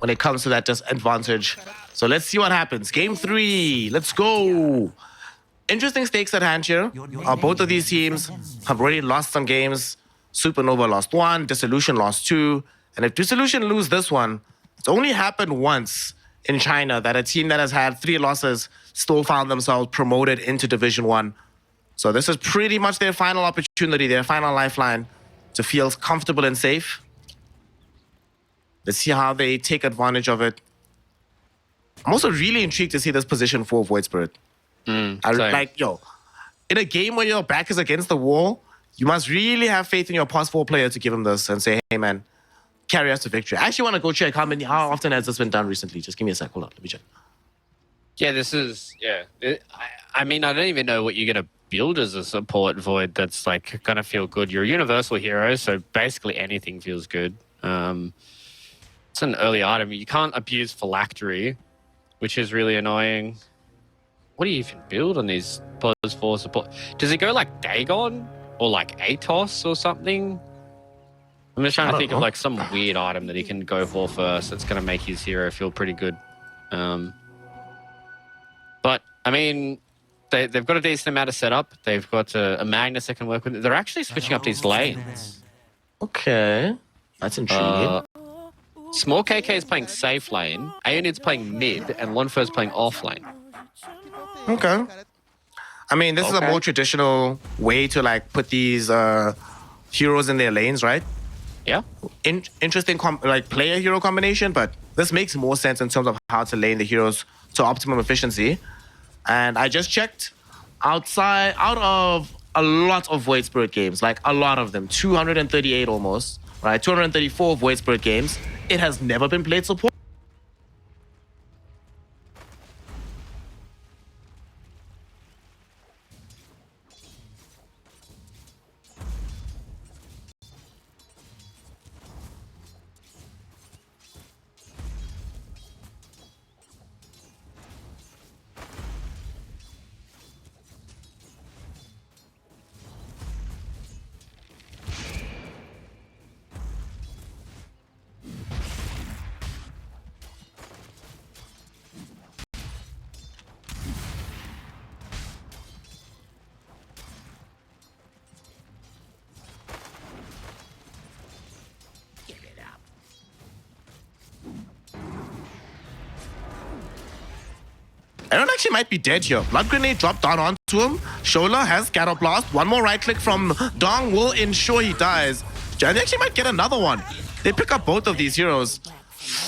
when it comes to that disadvantage. So let's see what happens. Game 3, let's go. Interesting stakes at hand here. Both of these teams have already lost some games. Supernova lost 1, Disillusion lost 2. And if Disillusion lose this one, it's only happened once in China that a team that has had 3 losses still found themselves promoted into Division 1. So this is pretty much their final opportunity, their final lifeline to feel comfortable and safe. Let's see how they take advantage of it. I'm also really intrigued to see this position for Void Spirit. In a game where your back is against the wall, you must really have faith in your past 4 player to give him this and say, hey man, carry us to victory. I actually want to go check how often has this been done recently. Just give me a sec. Hold on, let me check. Yeah, this is, I mean, I don't even know what you're going to build as a support Void that's like going to feel good. You're a universal hero, so basically anything feels good. It's an early item. You can't abuse phylactery, which is really annoying. What do you even build on these plus 4 support? Does it go like Dagon or like Atos or something? I'm just trying to think of like some weird item that he can go for first that's going to make his hero feel pretty good. But, I mean, they've got a decent amount of setup. They've got a Magnus that can work with it. They're actually switching up these lanes. Okay. That's intriguing. Small KK is playing safe lane, Aeonid's playing mid, and Lonfer's playing off lane. Okay. I mean, this is a more traditional way to like put these heroes in their lanes, right? Yeah. Interesting player hero combination, but this makes more sense in terms of how to lane the heroes to optimum efficiency. And I just checked out of a lot of Void Spirit games, like a lot of them, 238 almost, right? 234 Void Spirit games. It has never been played support. Aaron actually might be dead here. Blood Grenade dropped down onto him. Shola has Scatter Blast. One more right click from Dong will ensure he dies. And they actually might get another one. They pick up both of these heroes.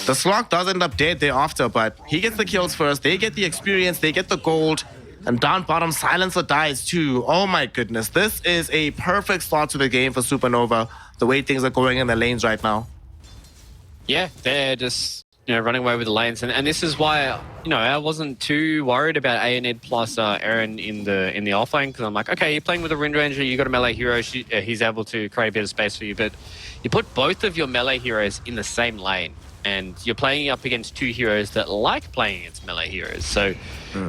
The Slog does end up dead thereafter, but he gets the kills first. They get the experience, they get the gold. And down bottom, Silencer dies too. Oh my goodness. This is a perfect start to the game for Supernova, the way things are going in the lanes right now. Yeah, they're just running away with the lanes, and this is why I wasn't too worried about Aeonid plus Aaron in the offlane, because I'm like, okay, you're playing with a Wind Ranger, you got a melee hero, he's able to create a bit of space for you, but you put both of your melee heroes in the same lane, and you're playing up against 2 heroes that like playing against melee heroes, so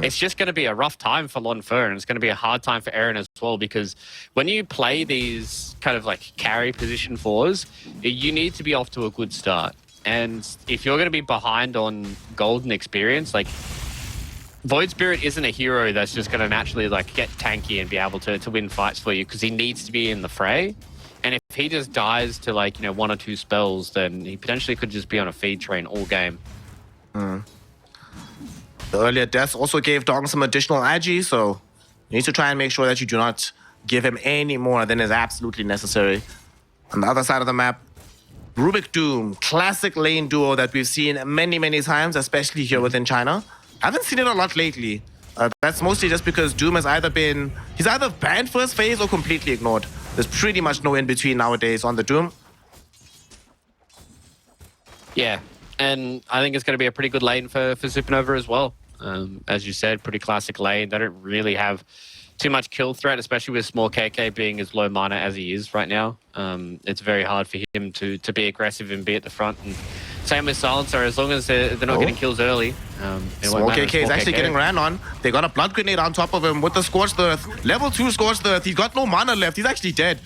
it's just going to be a rough time for Lonfer, and it's going to be a hard time for Aaron as well, because when you play these kind of like carry position 4s, you need to be off to a good start. And if you're going to be behind on golden experience, like Void Spirit isn't a hero that's just going to naturally like get tanky and be able to win fights for you, because he needs to be in the fray. And if he just dies to like 1 or 2 spells, then he potentially could just be on a feed train all game. The earlier deaths also gave Dong some additional agi, so you need to try and make sure that you do not give him any more than is absolutely necessary. On the other side of the map, Rubik Doom, classic lane duo that we've seen many, many times, especially here within China. I haven't seen it a lot lately. That's mostly just because Doom has he's either banned first phase or completely ignored. There's pretty much no in-between nowadays on the Doom. Yeah, and I think it's going to be a pretty good lane for Supernova as well. As you said, pretty classic lane. They don't really have too much kill threat, especially with small KK being as low mana as he is right now. It's very hard for him to be aggressive and be at the front. And same with Silencer, as long as they're not getting kills early. Small KK is actually getting ran on. They got a Blood Grenade on top of him with the Scorched Earth. Level 2 Scorched Earth. He's got no mana left. He's actually dead.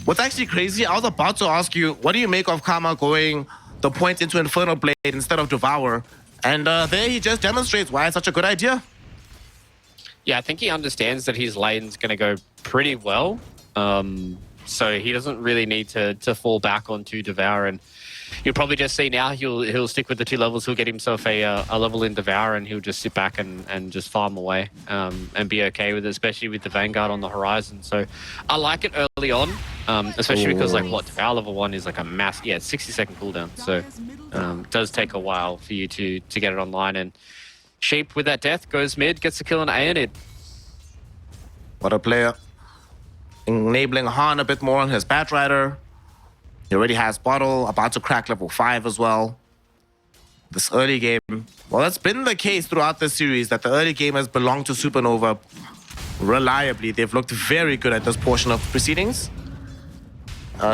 What's actually crazy, I was about to ask you, what do you make of Karma going the point into Infernal Blade instead of Devour. And there he just demonstrates why it's such a good idea. Yeah, I think he understands that his lane's going to go pretty well. So he doesn't really need to fall back onto Devour. And you'll probably just see now he'll stick with the 2 levels. He'll get himself a level in Devour, and he'll just sit back and just farm away and be okay with it, especially with the Vanguard on the horizon. So I like it early on, especially because like Devour level 1 is like a mass, 60-second cooldown. So it does take a while for you to get it online. And Sheep with that death goes mid, gets the kill on Aeonid. What a player. Enabling Han a bit more on his Batrider. He already has Bottle, about to crack level 5 as well. This early game, well, that's been the case throughout this series, that the early game has belonged to Supernova reliably. They've looked very good at this portion of proceedings.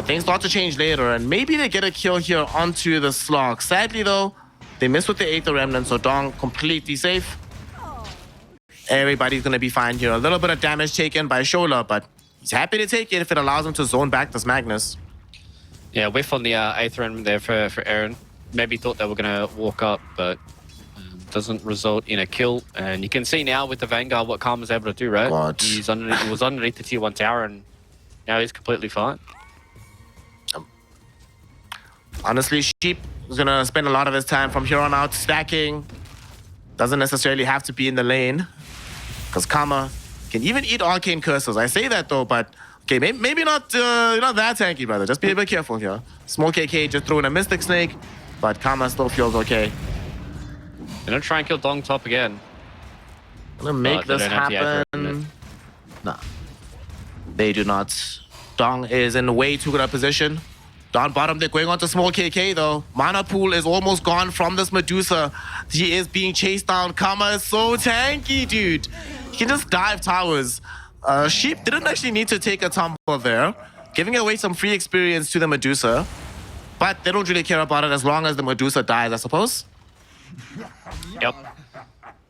Things start to change later, and maybe they get a kill here onto the Slog. Sadly, though, they miss with the Aether Remnant, so Dong completely safe. Everybody's going to be fine here. A little bit of damage taken by Shola, but he's happy to take it if it allows him to zone back this Magnus. Yeah, whiff on the Aether Remnant there for Aaron. Maybe thought they were going to walk up, but doesn't result in a kill. And you can see now with the Vanguard what Karma's able to do, right? God. He was underneath the tier 1 tower, and now he's completely fine. Honestly, Sheep is going to spend a lot of his time from here on out stacking. Doesn't necessarily have to be in the lane, because Karma can even eat Arcane Curses. I say that though, but okay, maybe not that tanky, brother. Just be a bit careful here. Small KK just throwing a Mystic Snake, but Karma still feels okay. They're going to try and kill Dong top again. Gonna make this happen. Nah, they do not. Dong is in way too good a position. Down bottom, they're going on to small KK though. Mana pool is almost gone from this Medusa. He is being chased down. Karma is so tanky, dude. He can just dive towers. Sheep didn't actually need to take a tumble there, giving away some free experience to the Medusa. But they don't really care about it as long as the Medusa dies, I suppose. Yep.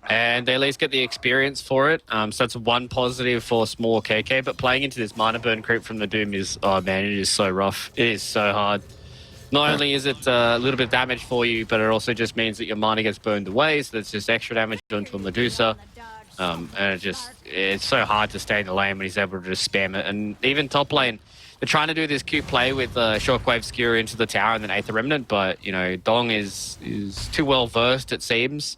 And they at least get the experience for it. So that's one positive for small KK. But playing into this mana burn creep from the Doom is, oh man, it is so rough. It is so hard. Not only is it a little bit of damage for you, but it also just means that your mana gets burned away. So that's just extra damage onto a Medusa. And it's so hard to stay in the lane when he's able to just spam it. And even top lane, they're trying to do this cute play with Shockwave Skewer into the tower and then Aether Remnant. But, you know, Dong is too well versed, it seems,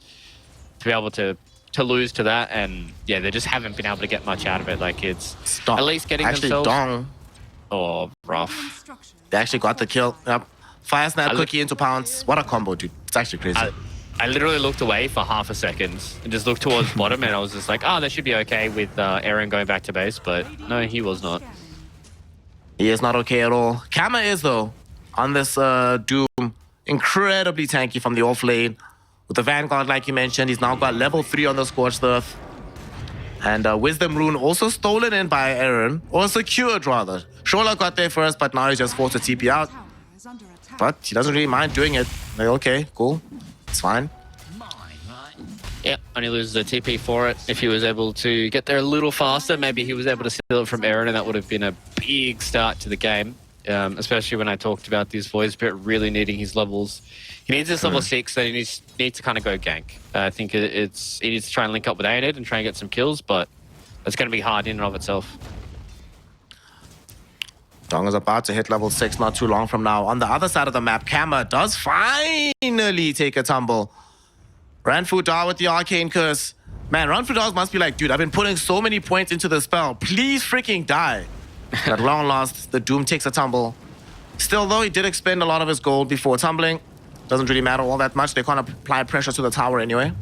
to be able to lose to that. And yeah, they just haven't been able to get much out of it. Like, it's at least getting themselves... Dong. Oh, rough. They actually got the kill. Yep. Fire Snap Cookie into Pounce. What a combo, dude. It's actually crazy. I literally looked away for half a second and just looked towards bottom, and I was just like, oh, they should be okay with Aaron going back to base. But no, he was not. He is not okay at all. Kama is, though, on this Doom. Incredibly tanky from the off lane. With the Vanguard, like you mentioned, he's now got level 3 on the Scorched Earth. And Wisdom Rune also stolen in by Aaron, or secured rather. Shola got there first, but now he's just forced to TP out. But he doesn't really mind doing it. Like, okay, cool. It's fine. Yeah, only loses the TP for it. If he was able to get there a little faster, maybe he was able to steal it from Aaron, and that would have been a big start to the game. Especially when I talked about this Void Spirit really needing his levels. He needs this level 6, so he needs to kind of go gank. I think he needs to try and link up with Aeonid and try and get some kills, but it's going to be hard in and of itself. Dong is about to hit level 6 not too long from now. On the other side of the map, Kama does finally take a tumble. Ranfu Da with the Arcane Curse. Man, Ranfu Da must be like, dude, I've been putting so many points into the spell. Please freaking die. At long last, the Doom takes a tumble. Still, though, he did expend a lot of his gold before tumbling. Doesn't really matter all that much. They can't apply pressure to the tower anyway.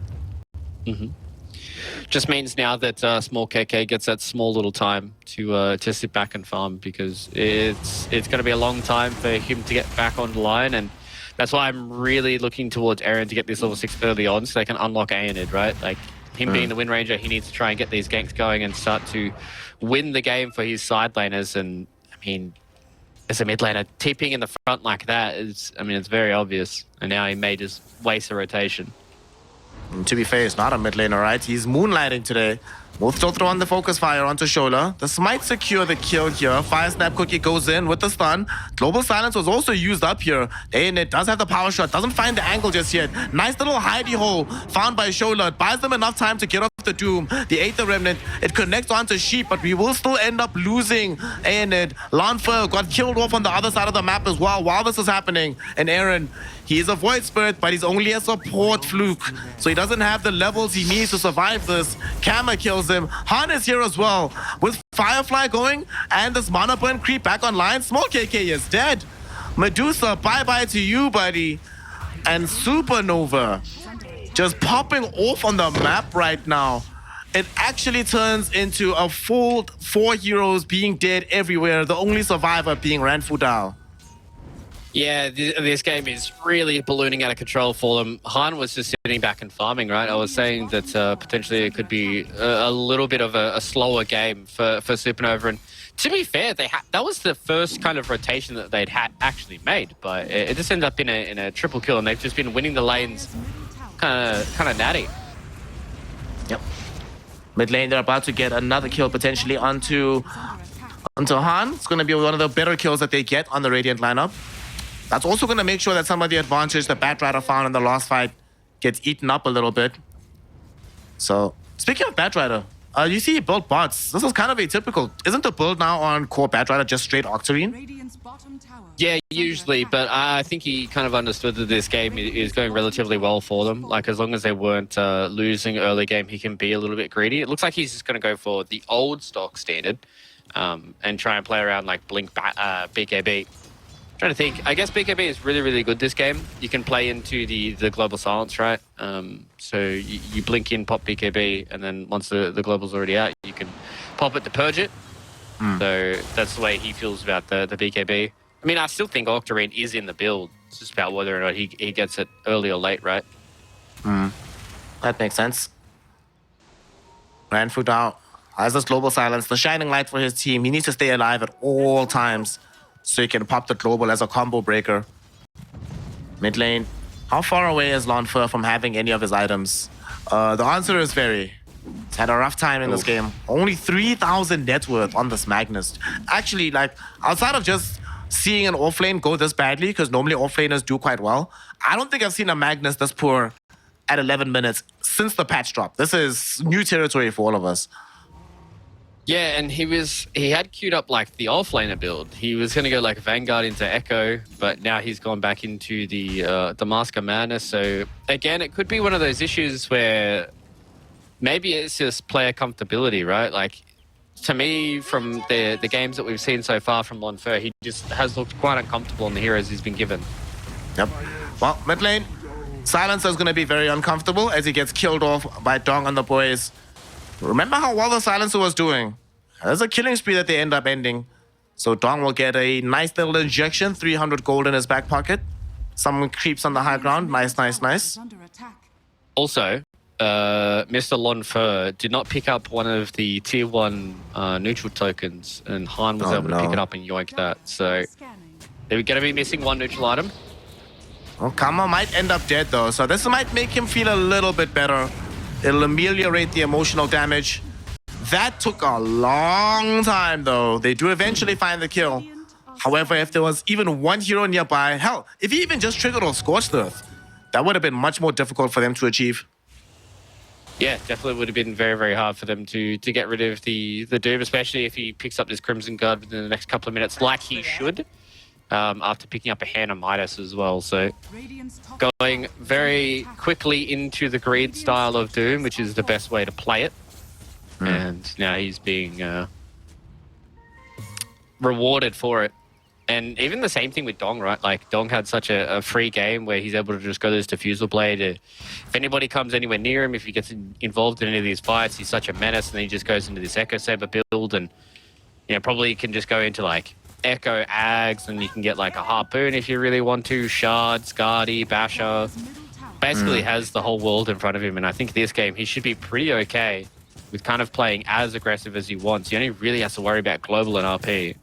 Just means now that small KK gets that small little time to sit back and farm, because it's going to be a long time for him to get back on the line, and that's why I'm really looking towards Aaron to get this level 6 early on so they can unlock Aeonid, right? Like, him being the Wind Ranger, he needs to try and get these ganks going and start to win the game for his side laners. And I mean, as a mid laner, TPing in the front like that is, I mean, it's very obvious. And now he may just waste a rotation. And to be fair, he's not a mid laner, right? He's moonlighting today. We'll still throw on the focus fire onto Shola. This might secure the kill here. Fire Snap Cookie goes in with the stun. Global Silence was also used up here. And it does have the power shot. Doesn't find the angle just yet. Nice little hidey hole found by Shola. It buys them enough time to get off the Doom. The Aether Remnant. It connects onto Sheep, but we will still end up losing Aeonid. Lanfer got killed off on the other side of the map as well while this is happening. And Aaron, he is a Void Spirit, but he's only a support fluke. So he doesn't have the levels he needs to survive this. Kama kills him. Han is here as well. With Firefly going and this mana burn creep back online, Small KK is dead. Medusa, bye-bye to you, buddy. And Supernova just popping off on the map right now. It actually turns into a full 4 heroes being dead everywhere. The only survivor being Ranfudal. Yeah, this game is really ballooning out of control for them. Han was just sitting back and farming, right? I was saying that potentially it could be a little bit of a slower game for Supernova. And to be fair, that was the first kind of rotation that they'd actually made. But it just ended up in a triple kill, and they've just been winning the lanes kind of natty. Yep. Mid lane, they're about to get another kill potentially onto Han. It's going to be one of the better kills that they get on the Radiant lineup. That's also going to make sure that some of the advantage that Batrider found in the last fight gets eaten up a little bit. So, speaking of Batrider, you see he built bots. This is kind of atypical. Isn't the build now on core Batrider just straight Octarine? Yeah, usually, but I think he kind of understood that this game is going relatively well for them. Like, as long as they weren't losing early game, he can be a little bit greedy. It looks like he's just going to go for the old stock standard and try and play around like Blink BKB. Trying to think. I guess BKB is really, really good this game. You can play into the global silence, right? So you blink in, pop BKB, and then once the global's already out, you can pop it to purge it. So that's the way he feels about the BKB. I mean, I still think Octarine is in the build. It's just about whether or not he gets it early or late, right? That makes sense. Ranfudal has this global silence, the shining light for his team. He needs to stay alive at all times, so he can pop the global as a combo breaker. Mid lane, how far away is Lanfer from having any of his items? The answer is very. He's had a rough time in this game. Only 3,000 net worth on this Magnus. Actually, like, outside of just seeing an offlane go this badly, because normally offlaners do quite well, I don't think I've seen a Magnus this poor at 11 minutes since the patch drop. This is new territory for all of us. Yeah, and he had queued up like the offlaner build. He was going to go like Vanguard into Echo, but now he's gone back into the Mask of Madness. So again, it could be one of those issues where maybe it's just player comfortability, right? Like, to me, from the games that we've seen so far from Lanfer, he just has looked quite uncomfortable in the heroes he's been given. Yep. Well, mid lane, Silencer's going to be very uncomfortable as he gets killed off by Dong and the boys. Remember how well the Silencer was doing? There's a killing spree that they end up ending. So Dong will get a nice little injection, 300 gold in his back pocket. Someone creeps on the high ground. Nice, nice, nice. Also, Mr. Lanfer did not pick up one of the tier 1 neutral tokens, and Han was able to pick it up and yoink that. So they're going to be missing one neutral item. Well, Kama might end up dead though, so this might make him feel a little bit better. It'll ameliorate the emotional damage. That took a long time though. They do eventually find the kill. However, if there was even one hero nearby, hell, if he even just triggered or Scorched Earth, that would have been much more difficult for them to achieve. Yeah, definitely would have been very, very hard for them to get rid of the Doom, especially if he picks up this Crimson Guard within the next couple of minutes, like he should, after picking up a Hand of Midas as well. So going very quickly into the greed style of Doom, which is the best way to play it. And now he's being rewarded for it. And even the same thing with Dong, right? Like, Dong had such a free game where he's able to just go to this Diffusal Blade. If anybody comes anywhere near him, if he gets involved in any of these fights, he's such a menace, and then he just goes into this Echo Saber build, and, you know, probably can just go into, like, Echo Ags, and you can get, like, a Harpoon if you really want to, Shards, Guardy, Basher. Basically has the whole world in front of him, and I think this game, he should be pretty okay with kind of playing as aggressive as he wants. He only really has to worry about global and RP.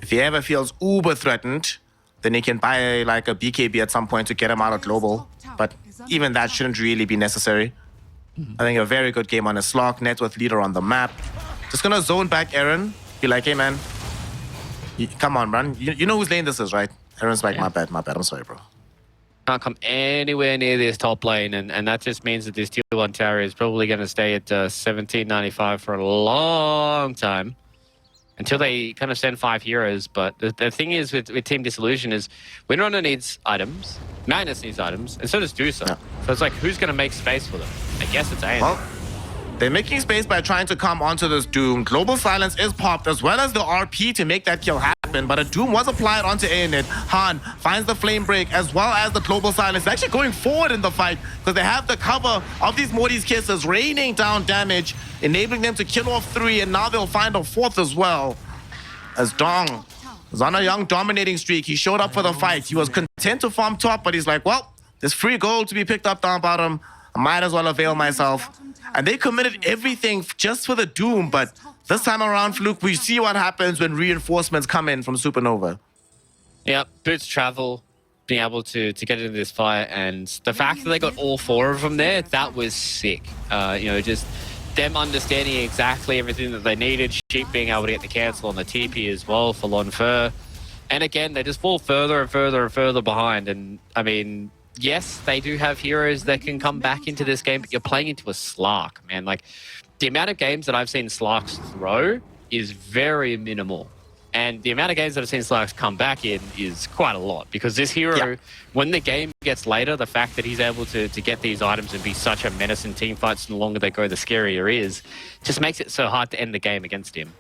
If he ever feels uber threatened, then he can buy like a BKB at some point to get him out of global. But even that shouldn't really be necessary. I think a very good game on a slog. Net with leader on the map. Just gonna zone back Aaron. Be like, hey man, come on, man. You know whose lane this is, right? Aaron's like, my bad. I'm sorry, bro. Can't come anywhere near this top lane, and that just means that this tier 1 tower is probably going to stay at 1795 for a long time until they kind of send 5 heroes. But the thing is with Team Disillusion is Windrunner needs items, Madness needs items, and so does Dusa. Yeah. So it's like, who's going to make space for them? I guess it's AN. Well, they're making space by trying to come onto this Doom. Global Silence is popped, as well as the RP to make that kill happen. But a Doom was applied onto Aeonid. Han finds the Flame Break, as well as the Global Silence. They're actually going forward in the fight, because they have the cover of these Morty's Kisses, raining down damage, enabling them to kill off 3, and now they'll find a 4th as well. As Dong was on a young dominating streak. He showed up for the fight. He was content to farm top, but he's like, well, there's free gold to be picked up down bottom. I might as well avail myself. And they committed everything just for the Doom, but this time around, Fluke, we see what happens when reinforcements come in from Supernova. Yeah, boots travel, being able to get into this fight, and the fact that they got all 4 of them there, that was sick. You know, just them understanding exactly everything that they needed, Sheep being able to get the cancel on the TP as well for Lon Fur. And again, they just fall further and further and further behind, and I mean, yes, they do have heroes that can come back into this game, but you're playing into a Slark, man. Like, the amount of games that I've seen Slarks throw is very minimal. And the amount of games that I've seen Slarks come back in is quite a lot. Because this hero, when the game gets later, the fact that he's able to get these items and be such a menace in team fights, and the longer they go, the scarier he is, just makes it so hard to end the game against him.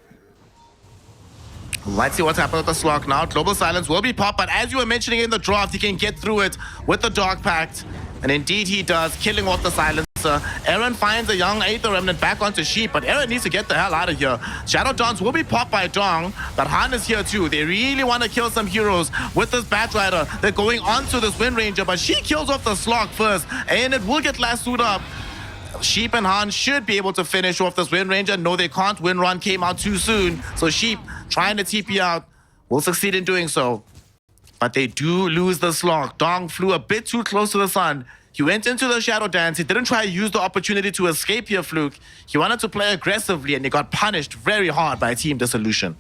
Let's see what's happened with the Slog now. Global Silence will be popped, but as you were mentioning in the draft, he can get through it with the Dark Pact. And indeed he does, killing off the Silencer. Aaron finds a young Aether Remnant back onto Sheep, but Aaron needs to get the hell out of here. Shadow Dance will be popped by Dong, but Han is here too. They really want to kill some heroes with this Batrider. They're going onto this Wind Ranger, but she kills off the Slog first, and it will get lassoed up. Sheep and Han should be able to finish off this Wind Ranger. No, they can't. Wind Run came out too soon. So Sheep, trying to TP out, will succeed in doing so. But they do lose the Slog. Dong flew a bit too close to the sun. He went into the Shadow Dance. He didn't try to use the opportunity to escape here, Fluke. He wanted to play aggressively, and he got punished very hard by Team Disillusion.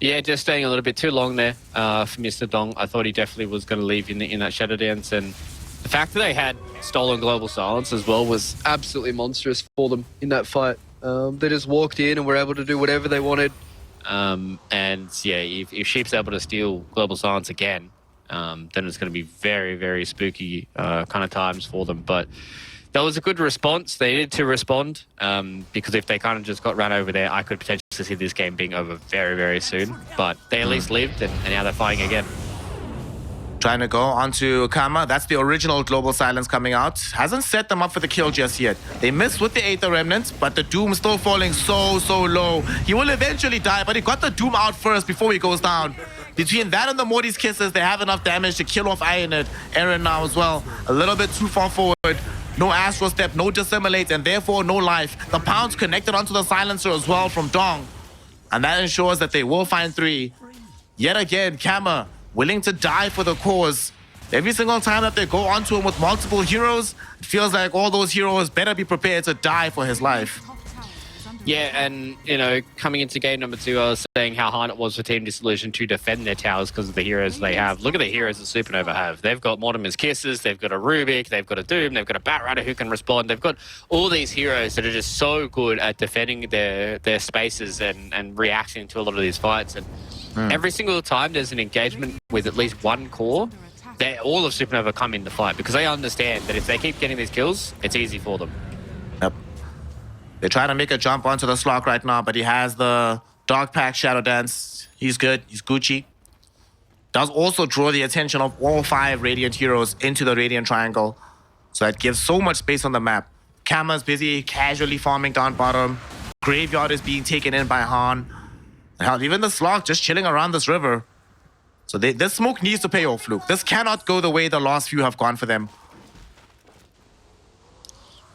Yeah, just staying a little bit too long there for Mr. Dong. I thought he definitely was going to leave in that Shadow Dance, and the fact that they had stolen Global Silence as well was absolutely monstrous for them in that fight. They just walked in and were able to do whatever they wanted. And yeah, if Sheep's able to steal Global Silence again, then it's going to be very, very spooky kind of times for them. But that was a good response. They needed to respond because if they kind of just got run over there, I could potentially see this game being over very, very soon. But they at least lived, and now they're fighting again. Trying to go onto Kama. That's the original Global Silence coming out. Hasn't set them up for the kill just yet. They missed with the Aether Remnant, but the Doom still falling so low. He will eventually die, but he got the Doom out first before he goes down. Between that and the Morty's Kisses, they have enough damage to kill off Aaron now as well. A little bit too far forward. No Astral Step, no Dissimulate, and therefore no life. The Pounds connected onto the Silencer as well from Dong. And that ensures that they will find 3. Yet again, Kama willing to die for the cause. Every single time that they go onto him with multiple heroes, it feels like all those heroes better be prepared to die for his life. Yeah, and, you know, coming into game number 2, I was saying how hard it was for Team Disillusion to defend their towers because of the heroes they have. Look at the heroes that Supernova have. They've got Mortimer's Kisses, they've got a Rubik, they've got a Doom, they've got a Batrider who can respond. They've got all these heroes that are just so good at defending their spaces and reacting to a lot of these fights. And every single time there's an engagement with at least one core, all of Supernova come in the fight because they understand that if they keep getting these kills, it's easy for them. Yep. They're trying to make a jump onto the Slog right now, but he has the Dark Pact Shadow Dance. He's good. He's Gucci. Does also draw the attention of all 5 Radiant heroes into the Radiant Triangle. So that gives so much space on the map. Kama's busy casually farming down bottom. Graveyard is being taken in by Han. Hell, even the Slog just chilling around this river. So this smoke needs to pay off, Luke. This cannot go the way the last few have gone for them.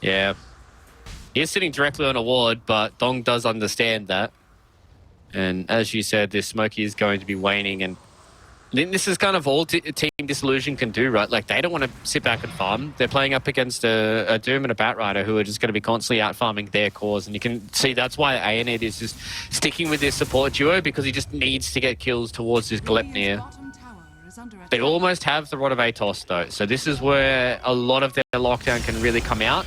Yeah. He's sitting directly on a ward, but Dong does understand that. And as you said, this smoke is going to be waning. And Then this is kind of all Team Disillusion can do, right? Like, they don't want to sit back and farm. They're playing up against a Doom and a Batrider who are just going to be constantly out farming their cores. And you can see that's why ANED is just sticking with this support duo, because he just needs to get kills towards this Glepnir. They almost have the Rod of Atos, though. So this is where a lot of their lockdown can really come out.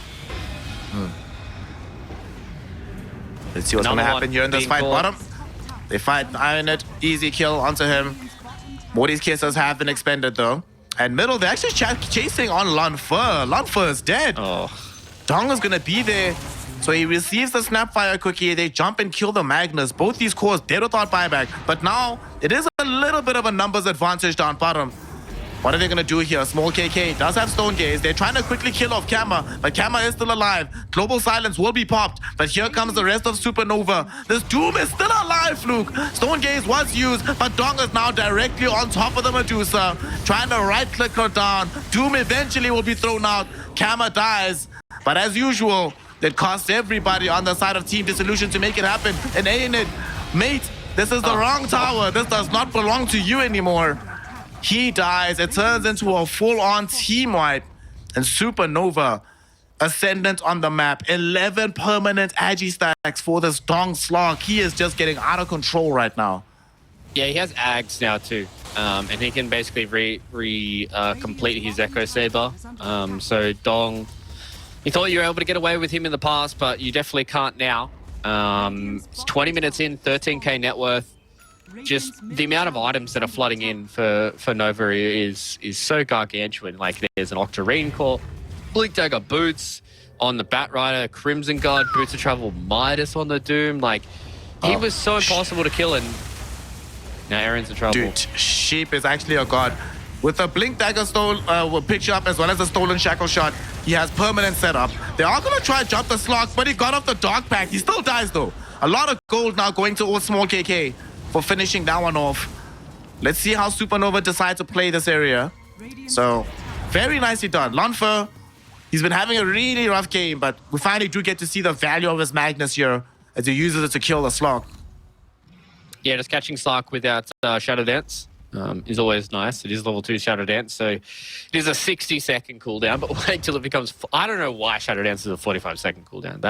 Let's see what's going to happen here in this fight. Bottom. They fight ANED. Easy kill onto him. Morty's kisses have been expended, though. And middle, they're actually chasing on Lanfer. Lanfer is dead. Oh. Dong is going to be there. So he receives the Snapfire cookie. They jump and kill the Magnus. Both these cores dead without buyback. But now, it is a little bit of a numbers advantage down bottom. What are they going to do here? Small KK does have Stone Gaze. They're trying to quickly kill off Kama, but Kama is still alive. Global Silence will be popped, but here comes the rest of Supernova. This Doom is still alive, Fluke. Stone Gaze was used, but Dong is now directly on top of the Medusa, trying to right-click her down. Doom eventually will be thrown out. Kama dies, but as usual, it costs everybody on the side of Team Disillusion to make it happen. And ANED, mate, this is the wrong tower. This does not belong to you anymore. He dies. It turns into a full-on team wipe. And Supernova, ascendant on the map. 11 permanent Agi stacks for this Dong Slog. He is just getting out of control right now. Yeah, he has Ags now too. And he can basically complete his Echo Saber. So Dong, you thought you were able to get away with him in the past, but you definitely can't now. It's 20 minutes in, 13k net worth. Just the amount of items that are flooding in for Nova is so gargantuan. Like, there's an Octarine core, Blink Dagger boots on the Batrider, Crimson Guard, Boots of Travel, Midas on the Doom. Like, he was so impossible to kill, and now Aaron's in trouble. Dude, Sheep is actually a god. With the Blink Dagger will pitch up, as well as the Stolen Shackle Shot, he has permanent setup. They are going to try to jump the slog, but he got off the Dark Pact. He still dies, though. A lot of gold now going towards Small KK for finishing that one off. Let's see how Supernova decides to play this area. So, very nicely done. Lanfer, he's been having a really rough game, but we finally do get to see the value of his Magnus here as he uses it to kill the Slog. Yeah, just catching Slark without Shadow Dance is always nice. It is level 2 Shadow Dance, so it is a 60-second cooldown, but wait till it becomes... I don't know why Shadow Dance is a 45-second cooldown.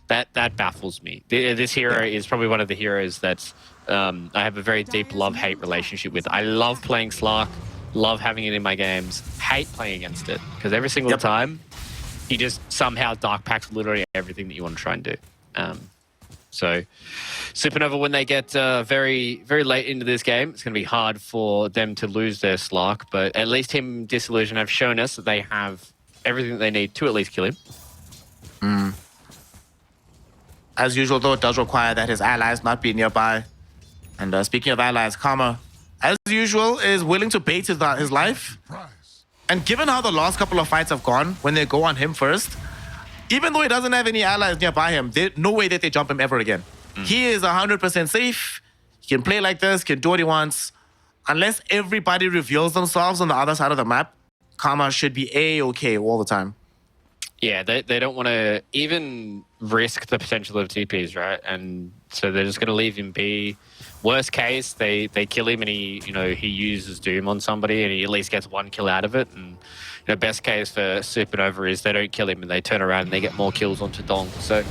That baffles me. This hero is probably one of the heroes that I have a very deep love-hate relationship with. I love playing Slark, love having it in my games, hate playing against it, because every single time, he just somehow dark packs literally everything that you want to try and do. So Supernova, when they get very, very late into this game, it's going to be hard for them to lose their Slark, but at least Team Disillusion have shown us that they have everything that they need to at least kill him. As usual, though, it does require that his allies not be nearby. And speaking of allies, Karma, as usual, is willing to bait his life. And given how the last couple of fights have gone, when they go on him first, even though he doesn't have any allies nearby him, there's no way that they jump him ever again. He is 100% safe. He can play like this, can do what he wants. Unless everybody reveals themselves on the other side of the map, Karma should be A-okay all the time. Yeah, they don't want to even risk the potential of TPs, right? And so they're just going to leave him be. Worst case, they kill him and he uses Doom on somebody and he at least gets one kill out of it. And best case for Supernova is they don't kill him and they turn around and they get more kills onto Dong. So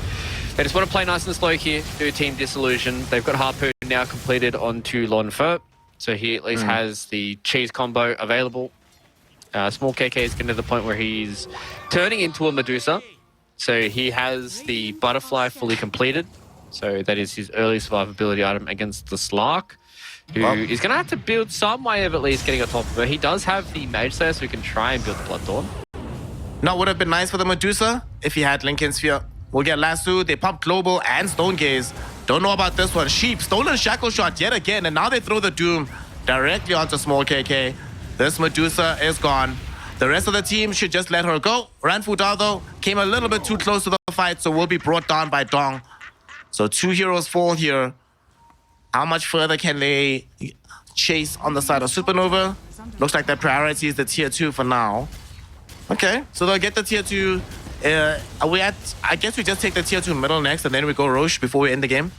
they just want to play nice and slow here, do Team Disillusion. They've got Harpoon now completed onto Lanfer, so he at least has the cheese combo available. Small KK is getting to the point where he's turning into a Medusa. So he has the Butterfly fully completed. So that is his early survivability item against the Slark, who is going to have to build some way of at least getting on top of her. He does have the Mage Slayer, so he can try and build the Bloodthorn. Now, would have been nice for the Medusa if he had Lincoln Sphere. We'll get Lasso, they pop Global and Stone Gaze. Don't know about this one. Sheep, Stolen Shackle Shot yet again, and now they throw the Doom directly onto Small KK. This Medusa is gone. The rest of the team should just let her go. Ranfu Dao, though, came a little bit too close to the fight, so will be brought down by Dong. So 2 heroes fall here. How much further can they chase on the side of Supernova? Looks like their priority is the tier 2 for now. Okay, so they'll get the tier 2. I guess we just take the tier 2 middle next, and then we go Roche before we end the game.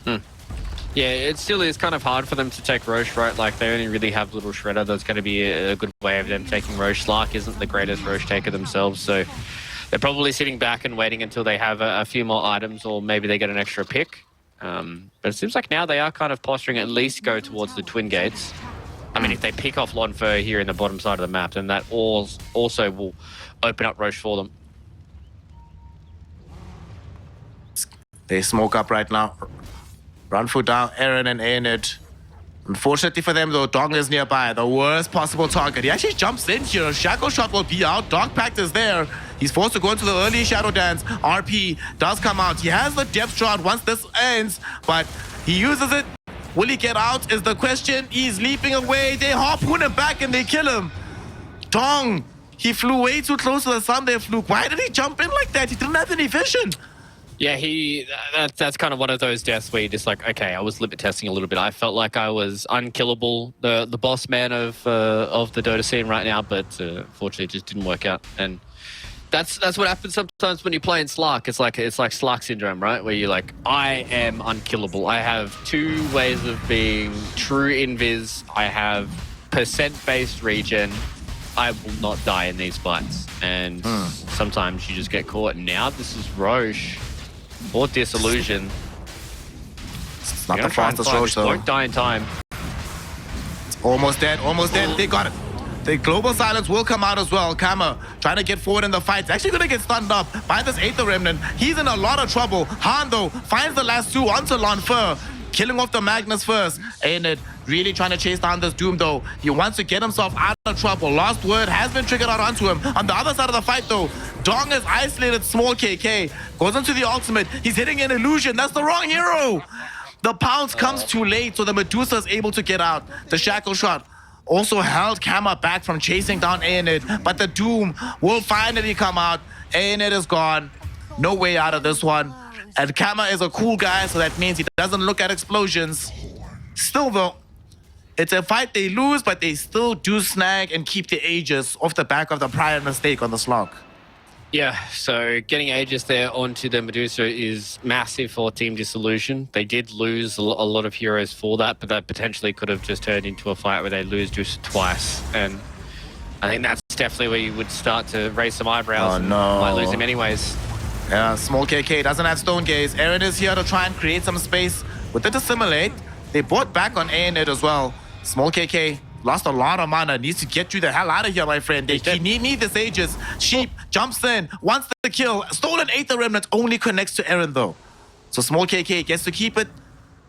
Yeah, it still is kind of hard for them to take Roche, right? Like, they only really have Little Shredder. That's going to be a good way of them taking Roche. Slark isn't the greatest Roche taker themselves, so they're probably sitting back and waiting until they have a few more items, or maybe they get an extra pick. But it seems like now they are kind of posturing at least go towards the Twin Gates. I mean, if they pick off Lonfer here in the bottom side of the map, then that also will open up Roche for them. They smoke up right now. Run foot down, Aaron and Aenid. Unfortunately for them, though, Dong is nearby. The worst possible target. He actually jumps in here. Shackle Shot will be out. Dog Pact is there. He's forced to go into the early Shadow Dance. RP does come out. He has the depth shot once this ends, but he uses it. Will he get out is the question. He's leaping away. They harpoon him back and they kill him. Dong, he flew way too close to the Sunday Fluke. Why did he jump in like that? He didn't have any vision. Yeah, that's kind of one of those deaths where you're just like, okay, I was limit testing a little bit. I felt like I was unkillable, the boss man of the Dota scene right now, but fortunately it just didn't work out. And that's what happens sometimes when you play in Slark. It's like Slark syndrome, right? Where you're like, I am unkillable. I have 2 ways of being true invis. I have percent-based regen. I will not die in these fights. And sometimes you just get caught. Now this is Roche. Or Disillusion. It's not the fastest Roche, though. Won't die in time. It's almost dead, almost dead. They got it. The Global Silence will come out as well. Kama trying to get forward in the fight. It's actually going to get stunned up by this Aether Remnant. He's in a lot of trouble. Han, though, finds the last 2 onto Lonfer. Killing off the Magnus first. Aenid really trying to chase down this Doom, though. He wants to get himself out of trouble. Last word has been triggered out onto him. On the other side of the fight, though, Dong is isolated. Small KK goes into the ultimate. He's hitting an illusion. That's the wrong hero. The pounce comes too late, so the Medusa is able to get out. The Shackle Shot also held Kama back from chasing down Aenid, but the Doom will finally come out. Aenid is gone. No way out of this one. And Kama is a cool guy, so that means he doesn't look at explosions. Still, though, it's a fight they lose, but they still do snag and keep the Aegis off the back of the prior mistake on the slog. Yeah, so getting Aegis there onto the Medusa is massive for Team Disillusion. They did lose a lot of heroes for that, but that potentially could have just turned into a fight where they lose just twice. And I think that's definitely where you would start to raise some eyebrows. Oh, no. Might lose him anyways. Yeah, Small KK doesn't have Stone Gaze. Aaron is here to try and create some space with the Dissimulate. They bought back on Aenid as well. Small KK lost a lot of mana. Needs to get you the hell out of here, my friend. They need this Aegis. Sheep jumps in, wants the kill. Stolen Aether Remnant only connects to Aaron, though. So Small KK gets to keep it.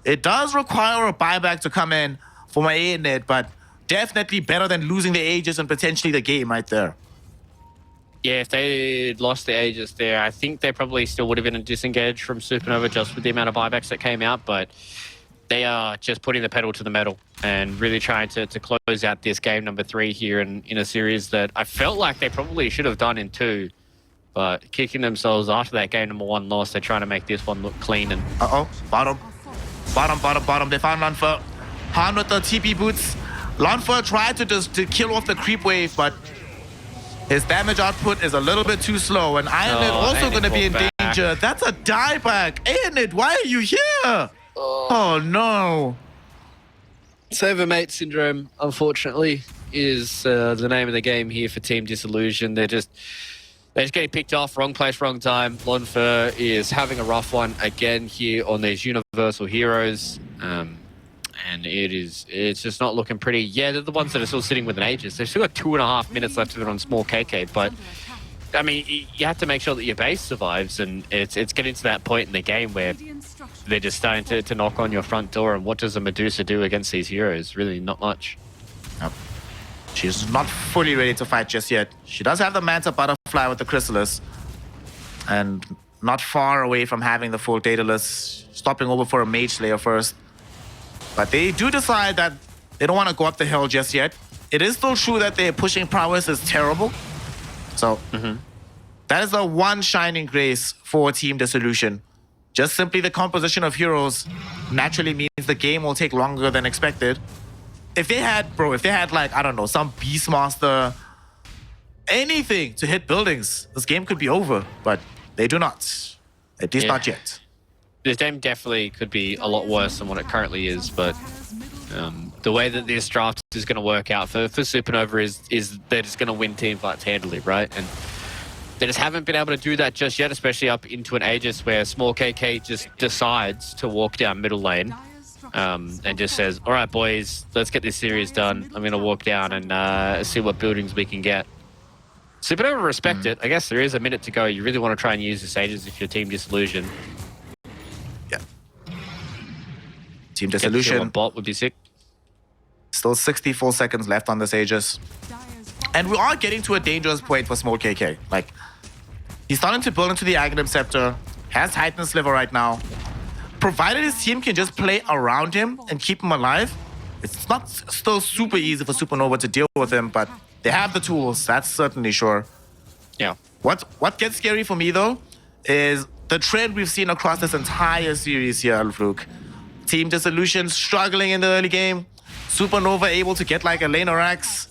It does require a buyback to come in for my Aenid, but definitely better than losing the Aegis and potentially the game right there. Yeah, if they lost the Aegis there, I think they probably still would have been a disengage from Supernova just with the amount of buybacks that came out, but they are just putting the pedal to the metal and really trying to close out this game number 3 here in a series that I felt like they probably should have done in 2, but kicking themselves after that game number 1 loss, they're trying to make this one look clean. And bottom. They found Lonfer. Han with the TP boots. Lonfer tried to kill off the creep wave, but his damage output is a little bit too slow, and Aenid also going to be in danger. That's a dieback. Aenid, why are you here? Oh no. Save a mate syndrome, unfortunately, is the name of the game here for Team Disillusion. They're just getting picked off, wrong place, wrong time. Lonfer is having a rough one again here on these universal heroes. And it's just not looking pretty. Yeah, they're the ones that are still sitting with an Aegis. They've still got 2.5 minutes left of it on Small KK, but I mean, you have to make sure that your base survives, and it's getting to that point in the game where they're just starting to knock on your front door, and what does a Medusa do against these heroes? Really not much. Yep. She's not fully ready to fight just yet. She does have the Manta Butterfly with the Chrysalis, and not far away from having the full Daedalus, stopping over for a Mage Slayer first. But they do decide that they don't want to go up the hill just yet. It is still true that their pushing prowess is terrible. So that is the one shining grace for Team Disillusion. Just simply the composition of heroes naturally means the game will take longer than expected. If they had, like, I don't know, some Beastmaster, anything to hit buildings, this game could be over. But they do not. At least not yet. this game definitely could be a lot worse than what it currently is, but the way that this draft is going to work out for Supernova is they're just going to win team fights handily, right? And they just haven't been able to do that just yet, especially up into an Aegis where small KK just decides to walk down middle lane and just says, all right, boys, let's get this series done. I'm going to walk down and see what buildings we can get. Supernova respect it. I guess there is a minute to go. You really want to try and use this Aegis if you're Team Disillusion. Yeah. Team Disillusion. Bot would be sick. Still 64 seconds left on this Aegis. And we are getting to a dangerous point for small KK. Like, he's starting to build into the Aghanim Scepter. Has Titan Sliver right now. Provided his team can just play around him and keep him alive, it's not still super easy for Supernova to deal with him, but they have the tools, that's certainly sure. Yeah. What gets scary for me, though, is the trend we've seen across this entire series here, Alfluk. Team Disillusion struggling in the early game. Supernova able to get like a laner axe.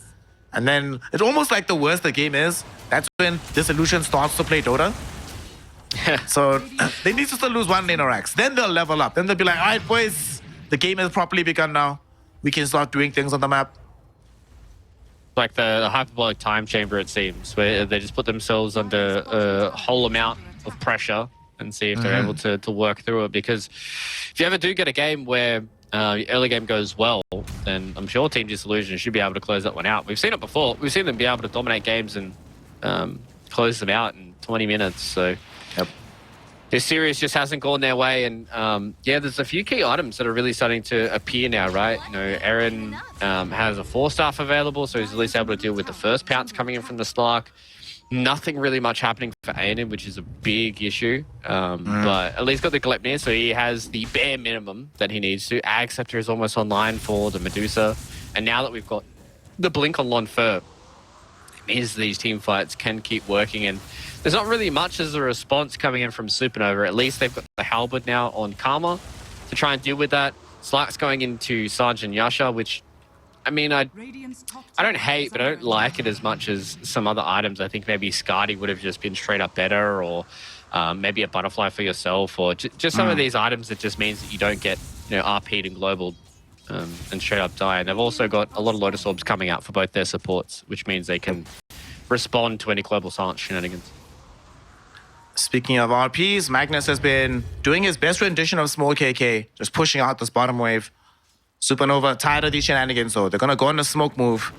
And then it's almost like the worse the game is, that's when Disillusion starts to play Dota. So they need to still lose one laner axe. Then they'll level up. Then they'll be like, all right, boys, the game has properly begun now. We can start doing things on the map. Like the hyperbolic time chamber, it seems, where they just put themselves under a whole amount of pressure and see if they're able to work through it. Because if you ever do get a game where early game goes well, then I'm sure Team Disillusion should be able to close that one out. We've seen it before. We've seen them be able to dominate games and close them out in 20 minutes. So this series just hasn't gone their way. And yeah, there's a few key items that are really starting to appear now, right? You know, Aaron has a 4-staff available, so he's at least able to deal with the first pounce coming in from the Slark. Nothing really much happening for Aenin, which is a big issue. But at least got the Glepnir, so he has the bare minimum that he needs to. Ag Scepter is almost online for the Medusa. And now that we've got the Blink on Lonfer, it means these team fights can keep working. And there's not really much as a response coming in from Supernova. At least they've got the Halberd now on Karma to try and deal with that. Slark's going into Sergeant Yasha, which, I mean, I don't hate, but I don't like it as much as some other items. I think maybe Skadi would have just been straight up better, or maybe a Butterfly for yourself, or just some of these items that just means that you don't get, you know, RP'd and global and straight up die. And they've also got a lot of Lotus Orbs coming out for both their supports, which means they can respond to any global silence shenanigans. Speaking of RPs, Magnus has been doing his best rendition of small KK, just pushing out this bottom wave. Supernova tired of these shenanigans, though. They're gonna go on the smoke move.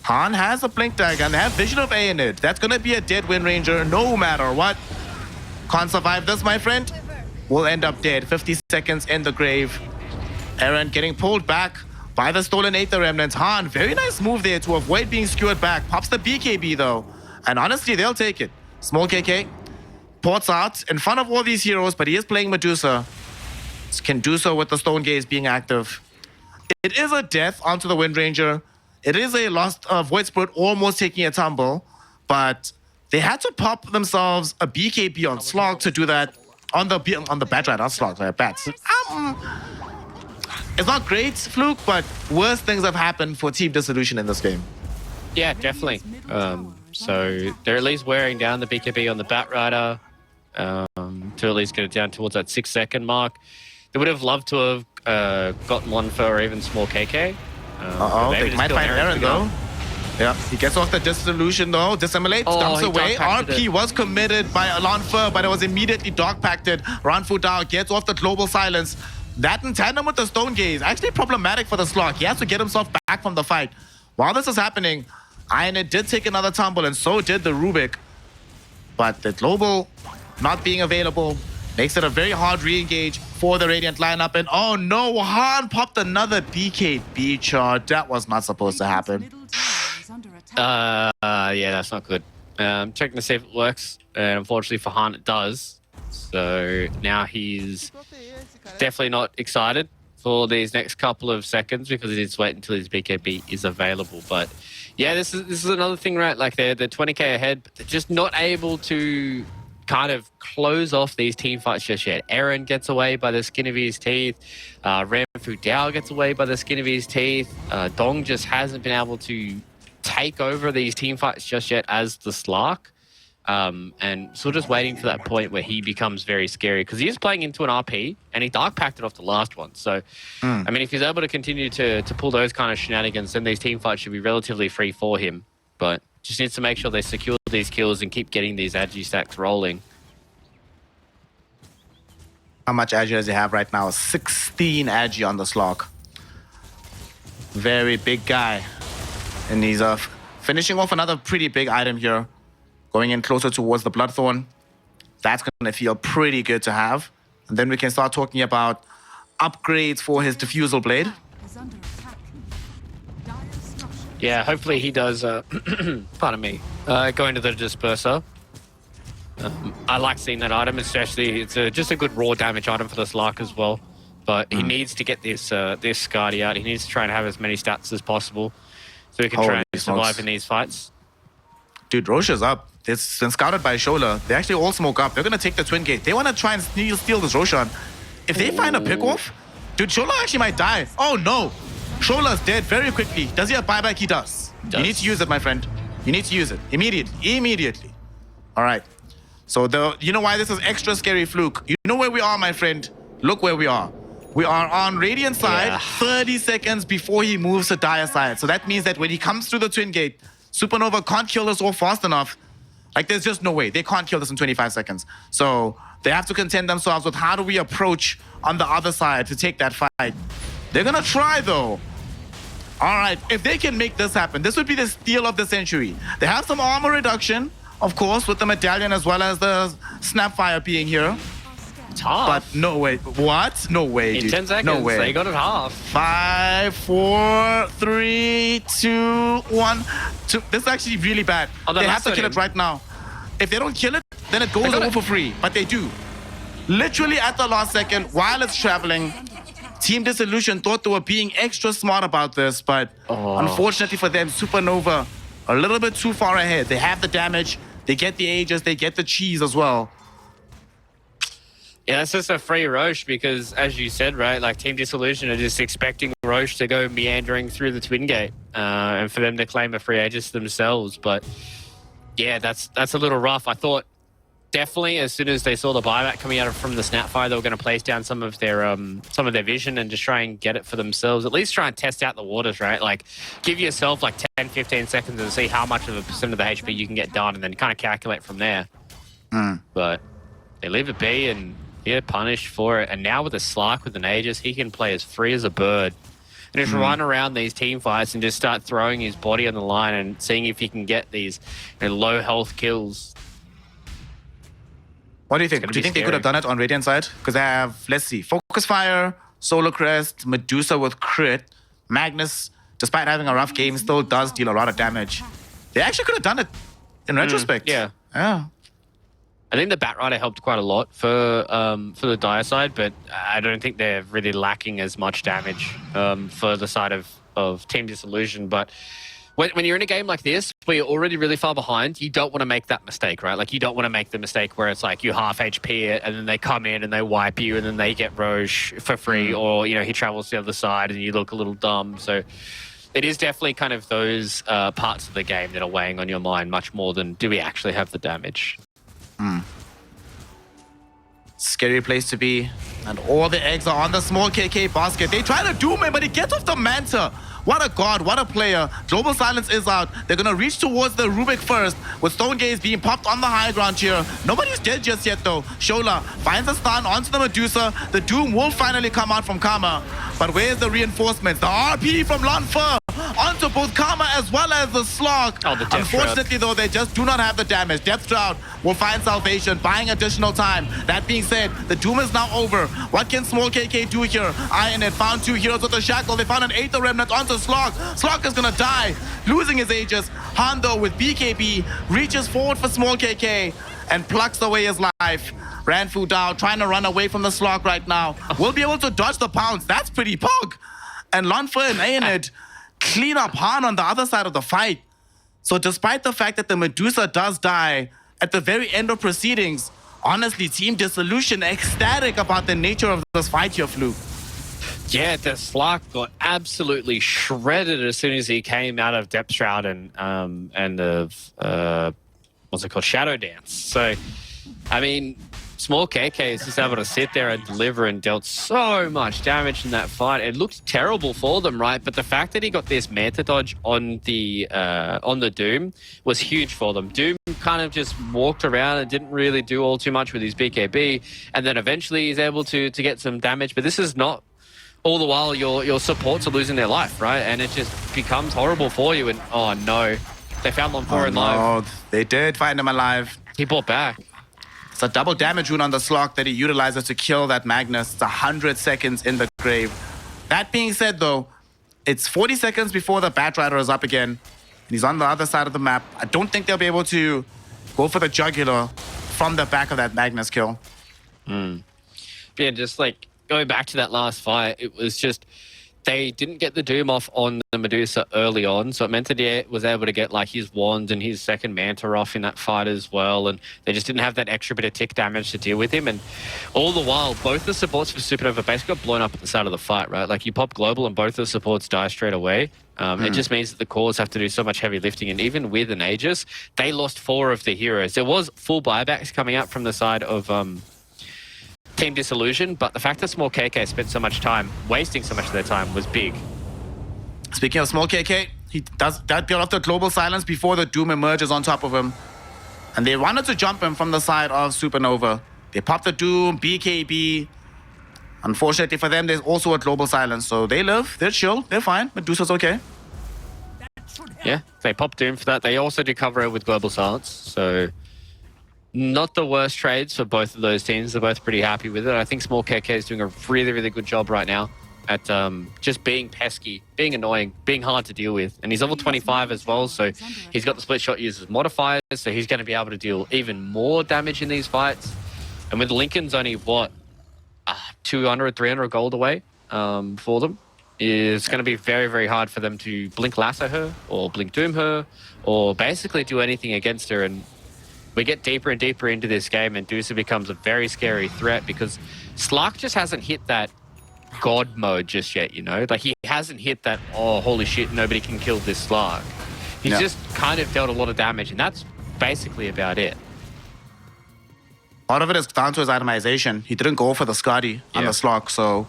Han has a blink dagger and they have vision of Aeonid. That's gonna be a dead Wind Ranger no matter what. Can't survive this, my friend. Will end up dead. 50 seconds in the grave. Aaron getting pulled back by the stolen Aether Remnants. Han, very nice move there to avoid being skewered back. Pops the BKB though. And honestly, they'll take it. Small KK ports out in front of all these heroes, but he is playing Medusa. Can do so with the Stone Gaze being active. It is a death onto the Wind Ranger. It is a lost Void Spirit almost taking a tumble, but they had to pop themselves a BKB on Slog to do that on the bat, right? Not Slog, sorry, bats. It's not great, Fluke, but worse things have happened for Team Disillusion in this game. Yeah, definitely. So they're at least wearing down the BKB on the Bat Rider to at least get it down towards that 6-second mark. They would have loved to have gotten one for even small KK. They might find Aaron though. Yeah, he gets off the Disillusion though, dissimulates, dumps away. RP was committed by Lonfer, but it was immediately dog-pacted. Ranfu Dao gets off the Global Silence. That in tandem with the Stone Gaze, actually problematic for the Slug. He has to get himself back from the fight. While this is happening, Ionit did take another tumble, and so did the Rubik. But the Global not being available makes it a very hard re-engage for the Radiant lineup. And oh no, Han popped another BKB chart. That was not supposed to happen. Yeah, that's not good. Checking to see if it works. And unfortunately for Han, it does. So now he's definitely not excited for these next couple of seconds because he needs to wait until his BKB is available. But yeah, this is another thing, right? Like they're 20k ahead, but they're just not able to kind of close off these team fights just yet. Aaron gets away by the skin of his teeth. Ranfu Dao gets away by the skin of his teeth. Dong just hasn't been able to take over these team fights just yet as the Slark. and sort of just waiting for that point where he becomes very scary because he is playing into an RP and he dark packed it off the last one. So, I mean, if he's able to continue to pull those kind of shenanigans, then these team fights should be relatively free for him. But just needs to make sure they secure these kills and keep getting these agi stacks rolling. How much agi does he have right now? 16 agi on the slog. Very big guy. And he's finishing off another pretty big item here. Going in closer towards the Bloodthorn. That's going to feel pretty good to have. And then we can start talking about upgrades for his Diffusal Blade. Yeah, hopefully he does, pardon me, go into the Disperser. I like seeing that item, especially it's just a good raw damage item for the Slark as well. But he needs to get this this Scardy out. He needs to try and have as many stats as possible so he can try and survive in these fights. Dude, Roche is up. It's been scouted by Shola. They actually all smoke up. They're going to take the Twin Gate. They want to try and steal this Roshan. If they find a pick-off, dude, Shola actually might die. Oh, no. Shola's dead very quickly. Does he have buyback? He does. You need to use it, my friend. You need to use it. Immediately. All right. So, you know why this is extra scary, Fluke? You know where we are, my friend? Look where we are. We are on Radiant side, 30 seconds before he moves to Dire side. So that means that when he comes through the Twin Gate, Supernova can't kill us all fast enough. Like, there's just no way. They can't kill this in 25 seconds. So they have to contend themselves with how do we approach on the other side to take that fight. They're going to try, though. All right, if they can make this happen, this would be the steal of the century. They have some armor reduction, of course, with the medallion as well as the Snapfire being here. It's half. But no way. What? No way, dude. In 10 seconds, no way. They got it half. 5, 4, 3, 2, 1. This is actually really bad. Oh, they have to kill it right now. If they don't kill it, then it goes over for free. But they do. Literally at the last second, while it's traveling, Team Disillusion thought they were being extra smart about this, but unfortunately for them, Supernova a little bit too far ahead. They have the damage, they get the Aegis, they get the cheese as well. Yeah, that's just a free Roche because, as you said, right, like Team Disillusion are just expecting Roche to go meandering through the Twin Gate and for them to claim a free Aegis themselves. But yeah, that's a little rough. I thought definitely as soon as they saw the buyback coming out from the Snapfire, they were going to place down some of their vision and just try and get it for themselves. At least try and test out the waters, right? Like give yourself like 10, 15 seconds and see how much of a percent of the HP you can get done and then kind of calculate from there. But they leave it be and get punished for it. And now with a Slark with an Aegis, he can play as free as a bird. And just run around these team fights and just start throwing his body on the line and seeing if he can get these low health kills. What do you think? Do you think they could have done it on Radiant side? Because they have, let's see, Focus Fire, Solar Crest, Medusa with crit. Magnus, despite having a rough game, still does deal a lot of damage. They actually could have done it in retrospect. Yeah. I think the Batrider helped quite a lot for the Dire side, but I don't think they're really lacking as much damage for the side of Team Disillusion. But when you're in a game like this, where you're already really far behind, you don't want to make that mistake, right? Like, you don't want to make the mistake where it's like you half HP it, and then they come in and they wipe you, and then they get Roche for free, or, he travels to the other side, and you look a little dumb. So it is definitely kind of those parts of the game that are weighing on your mind much more than do we actually have the damage. Scary place to be. And all the eggs are on the small KK basket. They try to doom him, but he gets off the Manta. What a god, what a player. Global Silence is out. They're going to reach towards the Rubik first, with Stone Gaze being popped on the high ground here. Nobody's dead just yet, though. Shola finds a stun onto the Medusa. The Doom will finally come out from Karma. But where's the reinforcements? The RP from Lanfer onto both Karma as well as the Slog. Unfortunately, though, they just do not have the damage. Depth Drought will find salvation, buying additional time. That being said, the Doom is now over. What can Small KK do here? Ionet found 2 heroes with the Shackle. They found an 8th Remnant onto Slog. Slog is gonna die, losing his Aegis. Hondo with BKB reaches forward for Small KK and plucks away his life. Ranfu down, trying to run away from the Slog right now. Will be able to dodge the pounce. That's pretty pog. And Lanfer and Ionet clean up Han on the other side of the fight. So despite the fact that the Medusa does die at the very end of proceedings, honestly, Team Disillusion ecstatic about the nature of this fight here, Fluke. Yeah, the Slark got absolutely shredded as soon as he came out of Depth Shroud and the what's it called? Shadow Dance. So, I mean, Small KK is just able to sit there and deliver and dealt so much damage in that fight. It looked terrible for them, right? But the fact that he got this Manta Dodge on the Doom was huge for them. Doom kind of just walked around and didn't really do all too much with his BKB, and then eventually he's able to get some damage. But this is not all the while your supports are losing their life, right? And it just becomes horrible for you. And oh no, they found Lonfora alive. They did find him alive. He bought back. It's a double damage rune on the Slok that he utilizes to kill that Magnus. It's 100 seconds in the grave. That being said, though, it's 40 seconds before the Batrider is up again. He's on the other side of the map. I don't think they'll be able to go for the Jugular from the back of that Magnus kill. Yeah, just like going back to that last fight, it was just they didn't get the Doom off on the Medusa early on, so it meant that he was able to get like his wand and his second Manta off in that fight as well, and they just didn't have that extra bit of tick damage to deal with him. And all the while, both the supports for Supernova basically got blown up at the start of the fight, right? Like you pop global and both the supports die straight away. It just means that the cores have to do so much heavy lifting, and even with an Aegis, they lost 4 of the heroes. There was full buybacks coming out from the side of Team Disillusion, but the fact that Small KK spent so much time, wasting so much of their time, was big. Speaking of Small KK, he does build off the global silence before the Doom emerges on top of him. And they wanted to jump him from the side of Supernova. They pop the Doom, BKB. Unfortunately for them, there's also a global silence. So they live, they're chill, they're fine. Medusa's okay. Yeah, they pop Doom for that. They also do cover it with global silence, so not the worst trades for both of those teams. They're both pretty happy with it. I think Small KK is doing a really, really good job right now at just being pesky, being annoying, being hard to deal with. And he's level 25 as well, so he's got the split shot users modifiers, so he's going to be able to deal even more damage in these fights. And with Lincoln's only, what, 200, 300 gold away for them, it's going to be very, very hard for them to blink lasso her or blink doom her or basically do anything against her. And we get deeper and deeper into this game, and Dusa becomes a very scary threat because Slark just hasn't hit that god mode just yet, you know? Like, he hasn't hit that, oh, holy shit, nobody can kill this Slark. He's just kind of dealt a lot of damage, and that's basically about it. Part of it is down to his itemization. He didn't go for the Scotty on the Slark, so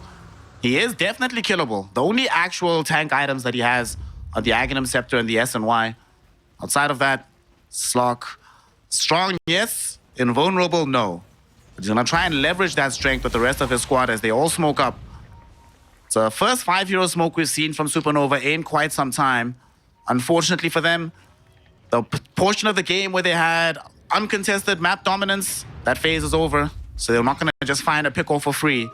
he is definitely killable. The only actual tank items that he has are the Aghanim Scepter and the SNY. Outside of that, Slark, strong, yes. Invulnerable, no. But he's going to try and leverage that strength with the rest of his squad as they all smoke up. It's the first 5-hero smoke we've seen from Supernova in quite some time. Unfortunately for them, the portion of the game where they had uncontested map dominance, that phase is over. So they're not going to just find a pick-off for free.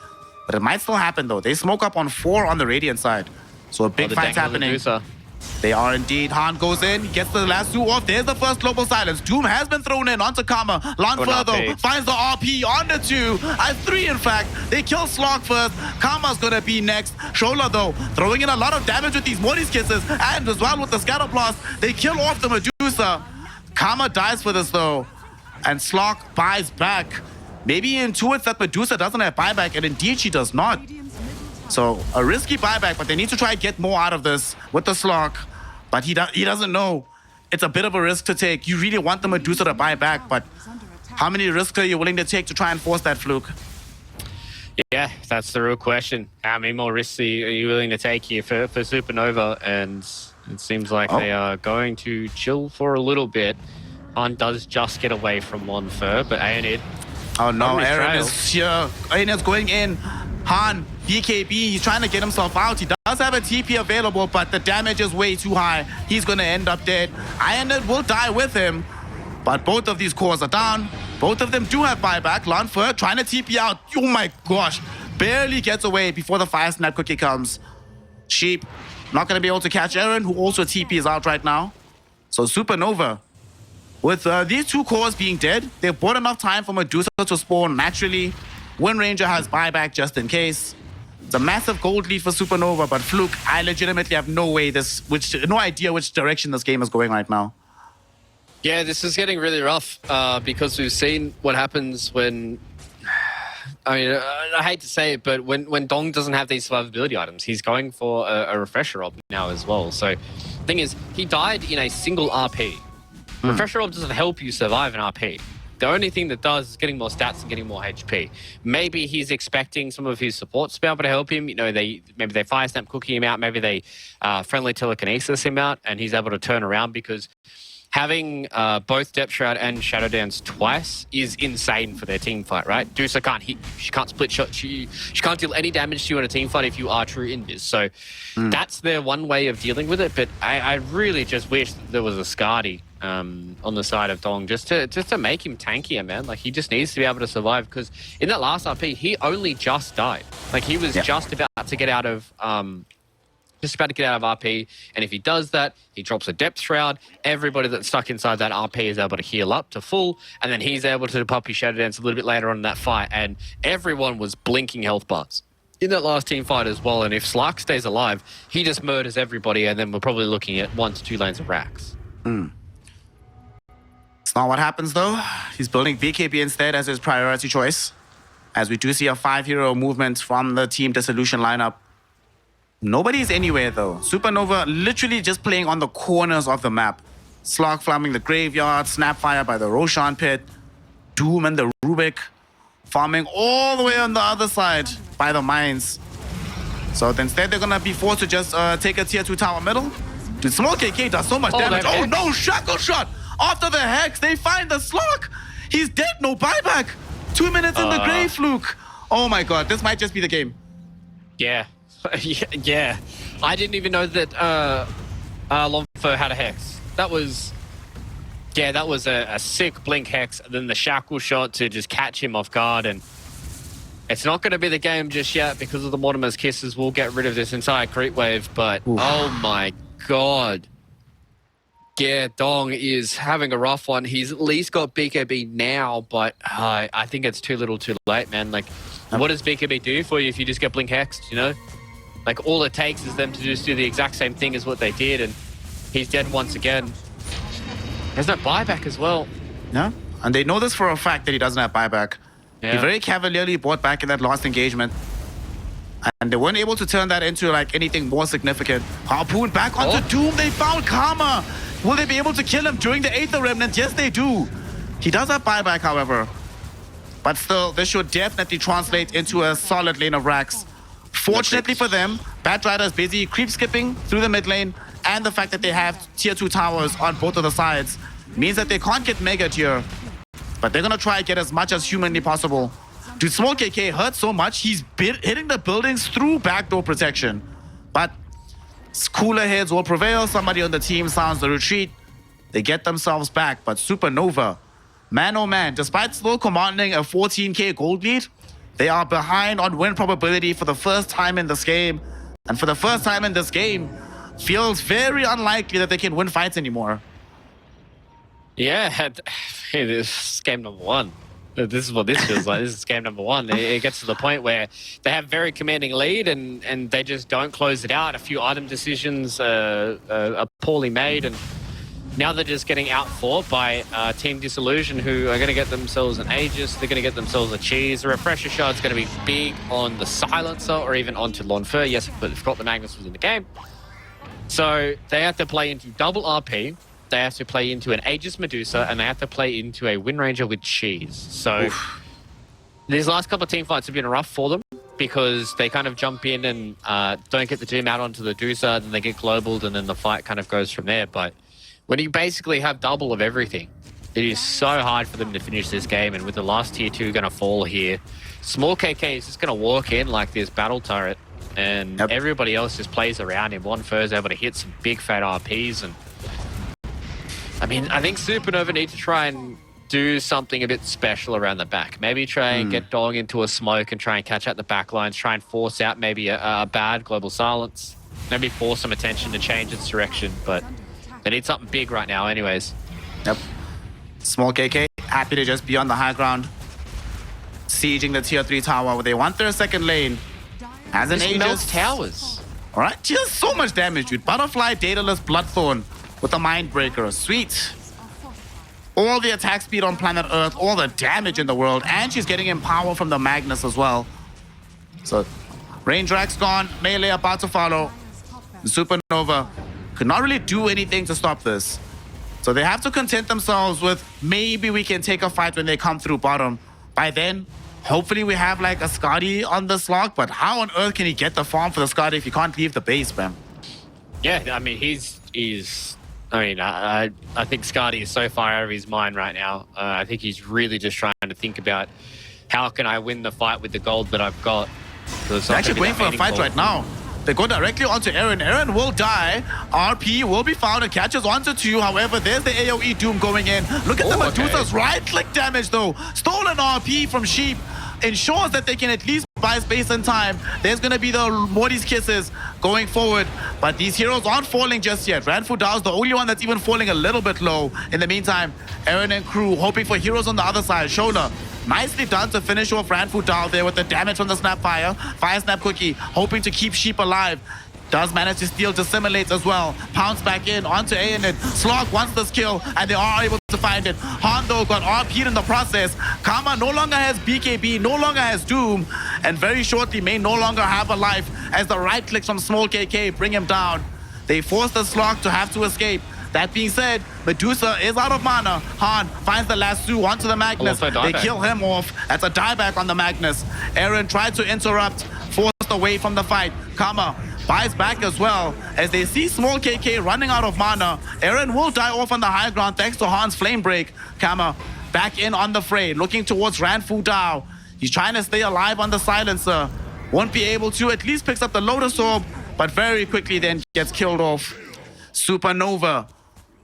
But it might still happen, though. They smoke up on 4 on the Radiant side. So a big fight's happening. They are indeed. Han goes in, he gets the last 2 off. There's the first global silence. Doom has been thrown in onto Karma. Lonfora, though, finds the RP on the 2. At 3, in fact. They kill Slog first. Karma's gonna be next. Shola, though, throwing in a lot of damage with these Morty's Kisses. And as well with the Scatter Blast. They kill off the Medusa. Karma dies for this, though. And Slog buys back. Maybe he intuits that Medusa doesn't have buyback, and indeed she does not. So a risky buyback, but they need to try and get more out of this with the Slog. But he doesn't know. It's a bit of a risk to take. You really want the Medusa to buy back, but how many risks are you willing to take to try and force that fluke? Yeah, that's the real question. How many more risks are you willing to take here for Supernova? And it seems like they are going to chill for a little bit. Han does just get away from one fur, but Aeonid... Oh no, Aaron is here. Aeonid's going in. Han, BKB, he's trying to get himself out. He does have a TP available, but the damage is way too high. He's going to end up dead. Aeonid will die with him, but both of these cores are down. Both of them do have buyback. Lonfora trying to TP out. Oh my gosh. Barely gets away before the fire snap cookie comes. Sheep not going to be able to catch Aaron, who also TPs out right now. So Supernova, with these 2 cores being dead, they've bought enough time for Medusa to spawn naturally. Wind Ranger has buyback just in case. It's a massive gold lead for Supernova, but Fluke, I legitimately have no idea which direction this game is going right now. Yeah, this is getting really rough because we've seen what happens when... I mean, I hate to say it, but when Dong doesn't have these survivability items, he's going for a refresher op now as well. So the thing is, he died in a single RP. Refresher Orb doesn't help you survive an RP. The only thing that does is getting more stats and getting more HP. Maybe he's expecting some of his supports to be able to help him. You know, maybe they Fire Snap Cookie him out. Maybe they friendly telekinesis him out, and he's able to turn around because having both Depth Shroud and Shadow Dance twice is insane for their team fight, right? Dusa can't hit, she can't split shot, she can't deal any damage to you in a team fight if you are true invis. So that's their one way of dealing with it. But I really just wish that there was a Skadi on the side of Dong just to make him tankier, man. Like, he just needs to be able to survive because in that last RP, he only just died. Like, he was just about to get out of RP, and if he does that, he drops a Depth Shroud. Everybody that's stuck inside that RP is able to heal up to full, and then he's able to pop his Shadow Dance a little bit later on in that fight, and everyone was blinking health bars in that last team fight as well. And if Slark stays alive, he just murders everybody, and then we're probably looking at 1 to 2 lanes of racks. It's not what happens, though. He's building BKB instead as his priority choice, as we do see a 5-hero movement from the Team Disillusion lineup. Nobody's anywhere, though. Supernova literally just playing on the corners of the map. Slark farming the graveyard, Snapfire by the Roshan pit, Doom and the Rubik farming all the way on the other side by the mines. So instead, they're gonna be forced to just take a tier 2 tower middle. Dude, Small KK does so much damage. Oh no, Shackle Shot! After the Hex, they find the Slark! He's dead, no buyback! 2 minutes in the grave, Fluke! Oh my god, this might just be the game. Yeah. Yeah. I didn't even know that Longfur had a Hex. That was a sick blink Hex, and then the Shackle Shot to just catch him off guard. And it's not going to be the game just yet because of the Mortimer's Kisses. We'll get rid of this entire creep wave, but oh my god. Yeah, Dong is having a rough one. He's at least got BKB now, but I think it's too little too late, man. Like, what does BKB do for you if you just get blink hexed, you know? Like, all it takes is them to just do the exact same thing as what they did, and he's dead once again. There's no buyback as well. Yeah, and they know this for a fact that he doesn't have buyback. Yeah. He very cavalierly bought back in that last engagement. And they weren't able to turn that into like anything more significant. Harpoon back onto Doom. They found Karma. Will they be able to kill him during the Aether Remnant? Yes, they do. He does have buyback, however. But still, this should definitely translate into a solid lane of racks. Fortunately for them, Batrider is busy creep skipping through the mid lane, and the fact that they have tier 2 towers on both of the sides means that they can't get mega tier. But they're gonna try and get as much as humanly possible. Dude, Small KK hurt so much, he's hitting the buildings through backdoor protection. But cooler heads will prevail. Somebody on the team sounds the retreat. They get themselves back, but Supernova, man oh man, despite still commanding a 14k gold lead, they are behind on win probability for the first time in this game. And for the first time in this game, feels very unlikely that they can win fights anymore. Yeah, hey, this is game number 1. This is what this feels like. This is game number 1. It gets to the point where they have very commanding lead and they just don't close it out. A few item decisions are poorly made, and now they're just getting outfought by Team Disillusion, who are going to get themselves an Aegis. They're going to get themselves a Cheese. The Refresher Shard's going to be big on the Silencer or even onto Lonfer. Yes, but I forgot the Magnus was in the game. So they have to play into double RP. They have to play into an Aegis Medusa, and they have to play into a Wind Ranger with Cheese. So these last couple of team fights have been rough for them because they kind of jump in and don't get the Doom out onto the Dusa, then they get globaled, and then the fight kind of goes from there. But when you basically have double of everything, it is so hard for them to finish this game. And with the last tier 2 going to fall here, Small KK is just going to walk in like this battle turret, and everybody else just plays around him. Lonfer is able to hit some big fat RPs, and I mean, I think Supernova need to try and do something a bit special around the back. Maybe try and get Dong into a smoke and try and catch out the back lines, try and force out maybe a bad global silence, maybe force some attention to change its direction, but they need something big right now anyways. Yep. Small KK, happy to just be on the high ground, sieging the tier 3 tower where they want their second lane. As an Aegis. Melts towers. Alright, just so much damage, dude. Butterfly, Daedalus, Bloodthorn with the Mindbreaker. Sweet. All the attack speed on planet Earth, all the damage in the world, and she's getting empower from the Magnus as well. So, Range Rack's gone, melee about to follow. Supernova could not really do anything to stop this. So they have to content themselves with maybe we can take a fight when they come through bottom. By then, hopefully we have like a Scotty on this lock, but how on earth can he get the farm for the Scotty if he can't leave the base, man? Yeah, I mean, I think Scotty is so far out of his mind right now. I think he's really just trying to think about how can I win the fight with the gold that I've got. They're actually going for a fight right now. They go directly onto Aaron. Aaron will die. RP will be found and catches onto 2. However, there's the AoE Doom going in. Look at the Medusa's right-click damage, though. Stolen RP from Sheep ensures that they can at least buy space and time. There's going to be the Morty's Kisses going forward. But these heroes aren't falling just yet. Ranfu Dao's the only one that's even falling a little bit low. In the meantime, Aaron and crew hoping for heroes on the other side. Shola, nicely done to finish off Ranfu Dao there with the damage from the Snapfire. Fire Snap Cookie, hoping to keep Sheep alive. Does manage to steal Dissimulates as well. Pounce back in onto A&N. Slog wants this kill, and they are able to find it. Hondo got RP'd in the process. Karma no longer has BKB, no longer has Doom, and very shortly may no longer have a life as the right clicks from Small KK bring him down. They force the Slog to have to escape. That being said, Medusa is out of mana. Han finds the last two onto the Magnus. They kill him off. That's a dieback on the Magnus. Aaron tried to interrupt, forced away from the fight. Karma buys back as well as they see Small KK running out of mana. Aaron will die off on the high ground thanks to Han's flame break. Kama back in on the fray, looking towards Ranfu Dao. He's trying to stay alive on the silencer. Won't be able to, at least picks up the Lotus Orb, but very quickly then gets killed off. Supernova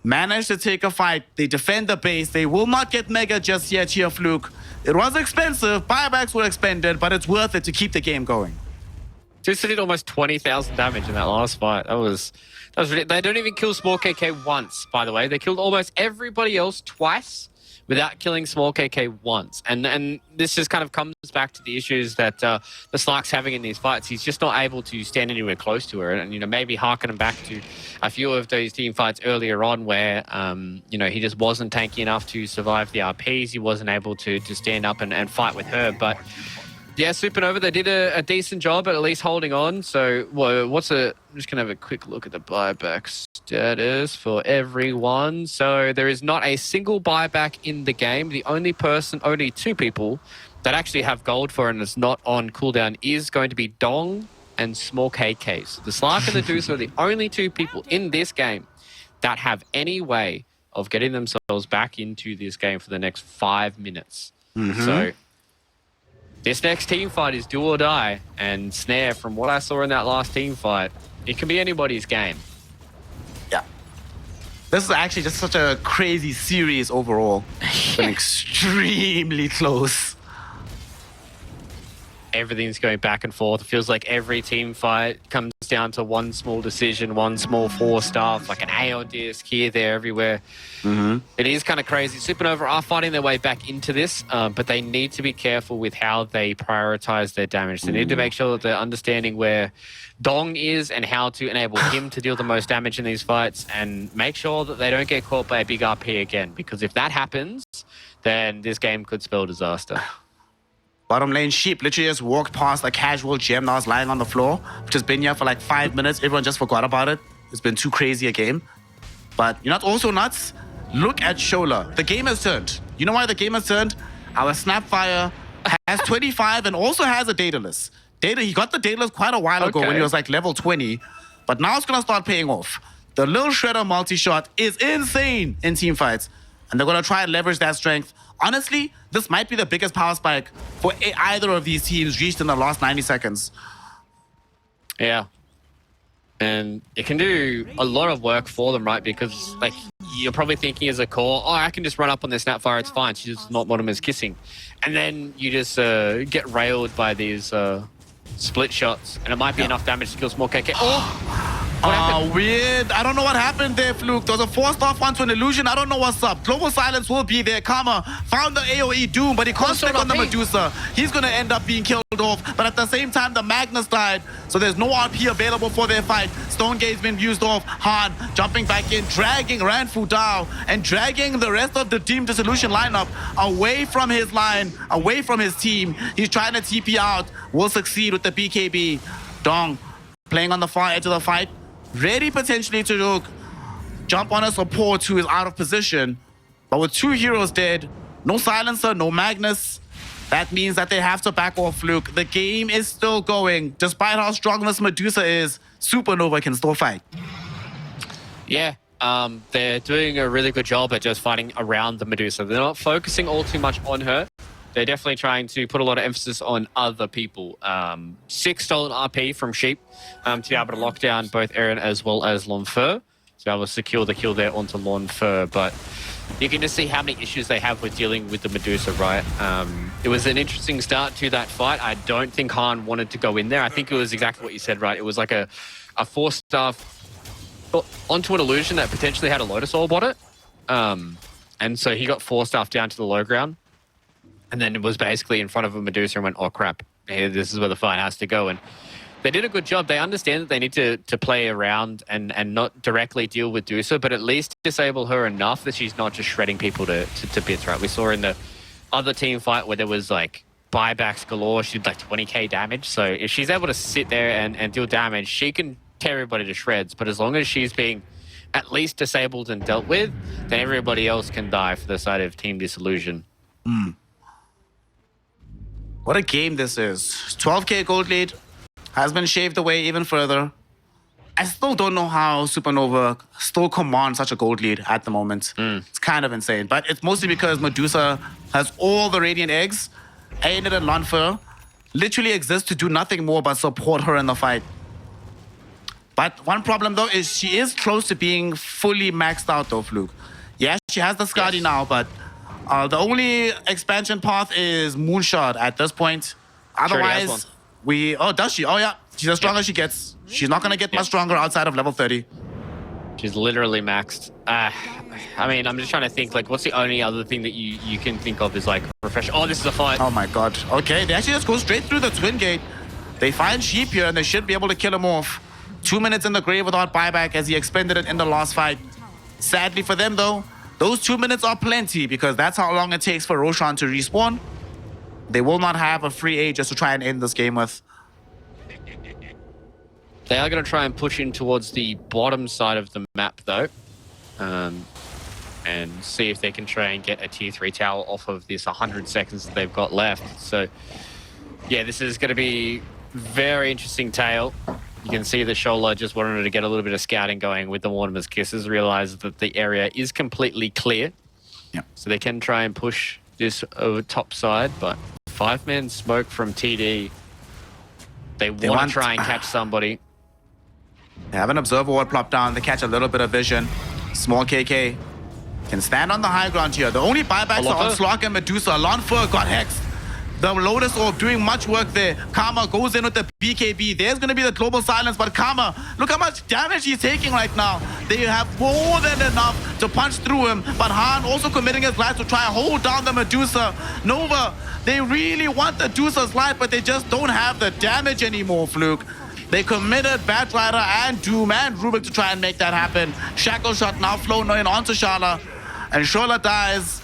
managed to take a fight. They defend the base. They will not get Mega just yet here, Fluke. It was expensive, buybacks were expended, but it's worth it to keep the game going. Just did almost 20,000 damage in that last fight. That was they don't even kill Small KK once, by the way. They killed almost everybody else twice without killing Small KK once. And this just kind of comes back to the issues that the Slark's having in these fights. He's just not able to stand anywhere close to her. And, maybe harkening back to a few of those team fights earlier on where, he just wasn't tanky enough to survive the RPs. He wasn't able to stand up and fight with her. But yeah, Supernova, they did a decent job at least holding on. So I'm just going to have a quick look at the buyback status for everyone. So there is not a single buyback in the game. The only two people that actually have gold for and is not on cooldown is going to be Dong and Small KK. So the Slark and the Deuce are the only two people in this game that have any way of getting themselves back into this game for the next 5 minutes. So this next team fight is do or die, and Snare, from what I saw in that last team fight, it can be anybody's game. Yeah. This is actually just such a crazy series overall. It's been extremely close. Everything's going back and forth. It feels like every team fight comes down to one small decision, one small force stuff, like an A on disc here, there, everywhere. It is kind of crazy. Supernova are fighting their way back into this, but they need to be careful with how they prioritize their damage. They need to make sure that they're understanding where Dong is and how to enable him to deal the most damage in these fights, and make sure that they don't get caught by a big RP again, because if that happens, then this game could spell disaster. Bottom lane, Sheep literally just walked past a casual gem that was lying on the floor, which has been here for like 5 minutes. Everyone just forgot about it. It's been too crazy a game. But you're not also nuts. Look at Shola. The game has turned. You know why the game has turned? Our Snapfire has 25 and also has a Daedalus. He got the Daedalus quite a while ago when he was like level 20. But now it's going to start paying off. The Lil Shredder multi-shot is insane in team fights. And they're going to try and leverage that strength. Honestly, this might be the biggest power spike for either of these teams reached in the last 90 seconds. Yeah. And it can do a lot of work for them, right? Because, like, you're probably thinking as a core, I can just run up on this Snapfire, it's fine. She's just not bottom as kissing. And then you just get railed by these split shots. And it might be enough damage to kill Small KK. Weird. I don't know what happened there, Fluke. There was a forced off onto an illusion. I don't know what's up. Global Silence will be there. Karma found the AoE Doom, but he can't stick on the Medusa. He's going to end up being killed off. But at the same time, the Magnus died. So there's no RP available for their fight. Stone Gate's been used off. Han jumping back in, dragging Ranfu Dao, and dragging the rest of the Team Disillusion lineup away from his line, away from his team. He's trying to TP out. Will succeed with the BKB. Dong playing on the far edge of the fight. Ready potentially to look. jump on a support who is out of position. But with 2 heroes dead, no silencer, no Magnus, that means that they have to back off Fluke. The game is still going. Despite how strong this Medusa is, Supernova can still fight. Yeah, they're doing a really good job at just fighting around the Medusa. They're not focusing all too much on her. They're definitely trying to put a lot of emphasis on other people. 6 stolen RP from Sheep to be able to lock down both Eren as well as Lonfer. To be able to secure the kill there onto Lonfer. But you can just see how many issues they have with dealing with the Medusa, right? It was an interesting start to that fight. I don't think Han wanted to go in there. I think it was exactly what you said, right? It was like a 4-star onto an illusion that potentially had a Lotus Orb on it. And so he got 4-staff down to the low ground. And then it was basically in front of a Medusa and went, oh crap, this is where the fight has to go. And they did a good job. They understand that they need to play around and not directly deal with Medusa, but at least disable her enough that she's not just shredding people to bits, right? We saw in the other team fight where there was like buybacks galore, she did like 20k damage. So if she's able to sit there and deal damage, she can tear everybody to shreds. But as long as she's being at least disabled and dealt with, then everybody else can die for the side of Team Disillusion. What a game this is. 12k gold lead has been shaved away even further. I still don't know how Supernova still commands such a gold lead at the moment. It's kind of insane. But it's mostly because Medusa has all the Radiant Eggs. Aenid and Lonfer literally exist to do nothing more but support her in the fight. But one problem though is she is close to being fully maxed out though, Fluke. Yeah, she has the Skadi now, but the only expansion path is Moonshot at this point. Otherwise, does she? Oh yeah, she's as strong as she gets. She's not gonna get much stronger outside of level 30. She's literally maxed. I mean, I'm just trying to think, like, what's the only other thing that you can think of is like refresh? Oh, this is a fight. Oh my god. Okay, they actually just go straight through the Twin Gate. They find Sheep here and they should be able to kill him off. 2 minutes in the grave without buyback as he expended it in the last fight. Sadly for them though, those 2 minutes are plenty because that's how long it takes for Roshan to respawn. They will not have a free A just to try and end this game with. They are going to try and push in towards the bottom side of the map though. And see if they can try and get a tier 3 tower off of this 100 seconds that they've got left. So yeah, this is going to be very interesting tale. You can see that Shola just wanted to get a little bit of scouting going with the Mortimer's Kisses, realized that the area is completely clear. Yeah. So they can try and push this over top side, but 5-man smoke from TD. They want to try and catch somebody. They have an observer ward plop down. They catch a little bit of vision. Small KK can stand on the high ground here. The only buybacks are on Slok and Medusa. Lonfer got hexed. The Lotus Orb doing much work there. Karma goes in with the BKB. There's going to be the global silence, but Karma, look how much damage he's taking right now. They have more than enough to punch through him, but Han also committing his life to try and hold down the Medusa. Nova, they really want the Medusa's life, but they just don't have the damage anymore, Fluke. They committed Batrider and Doom and Rubik to try and make that happen. Shackle Shot now flown in onto Shala, and Shola dies.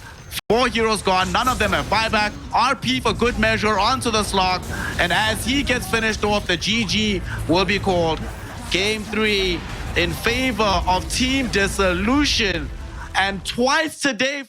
4 heroes gone, none of them have buyback. RP for good measure onto the Slog, and as he gets finished off, the GG will be called. Game 3 in favor of Team Disillusion, and twice today.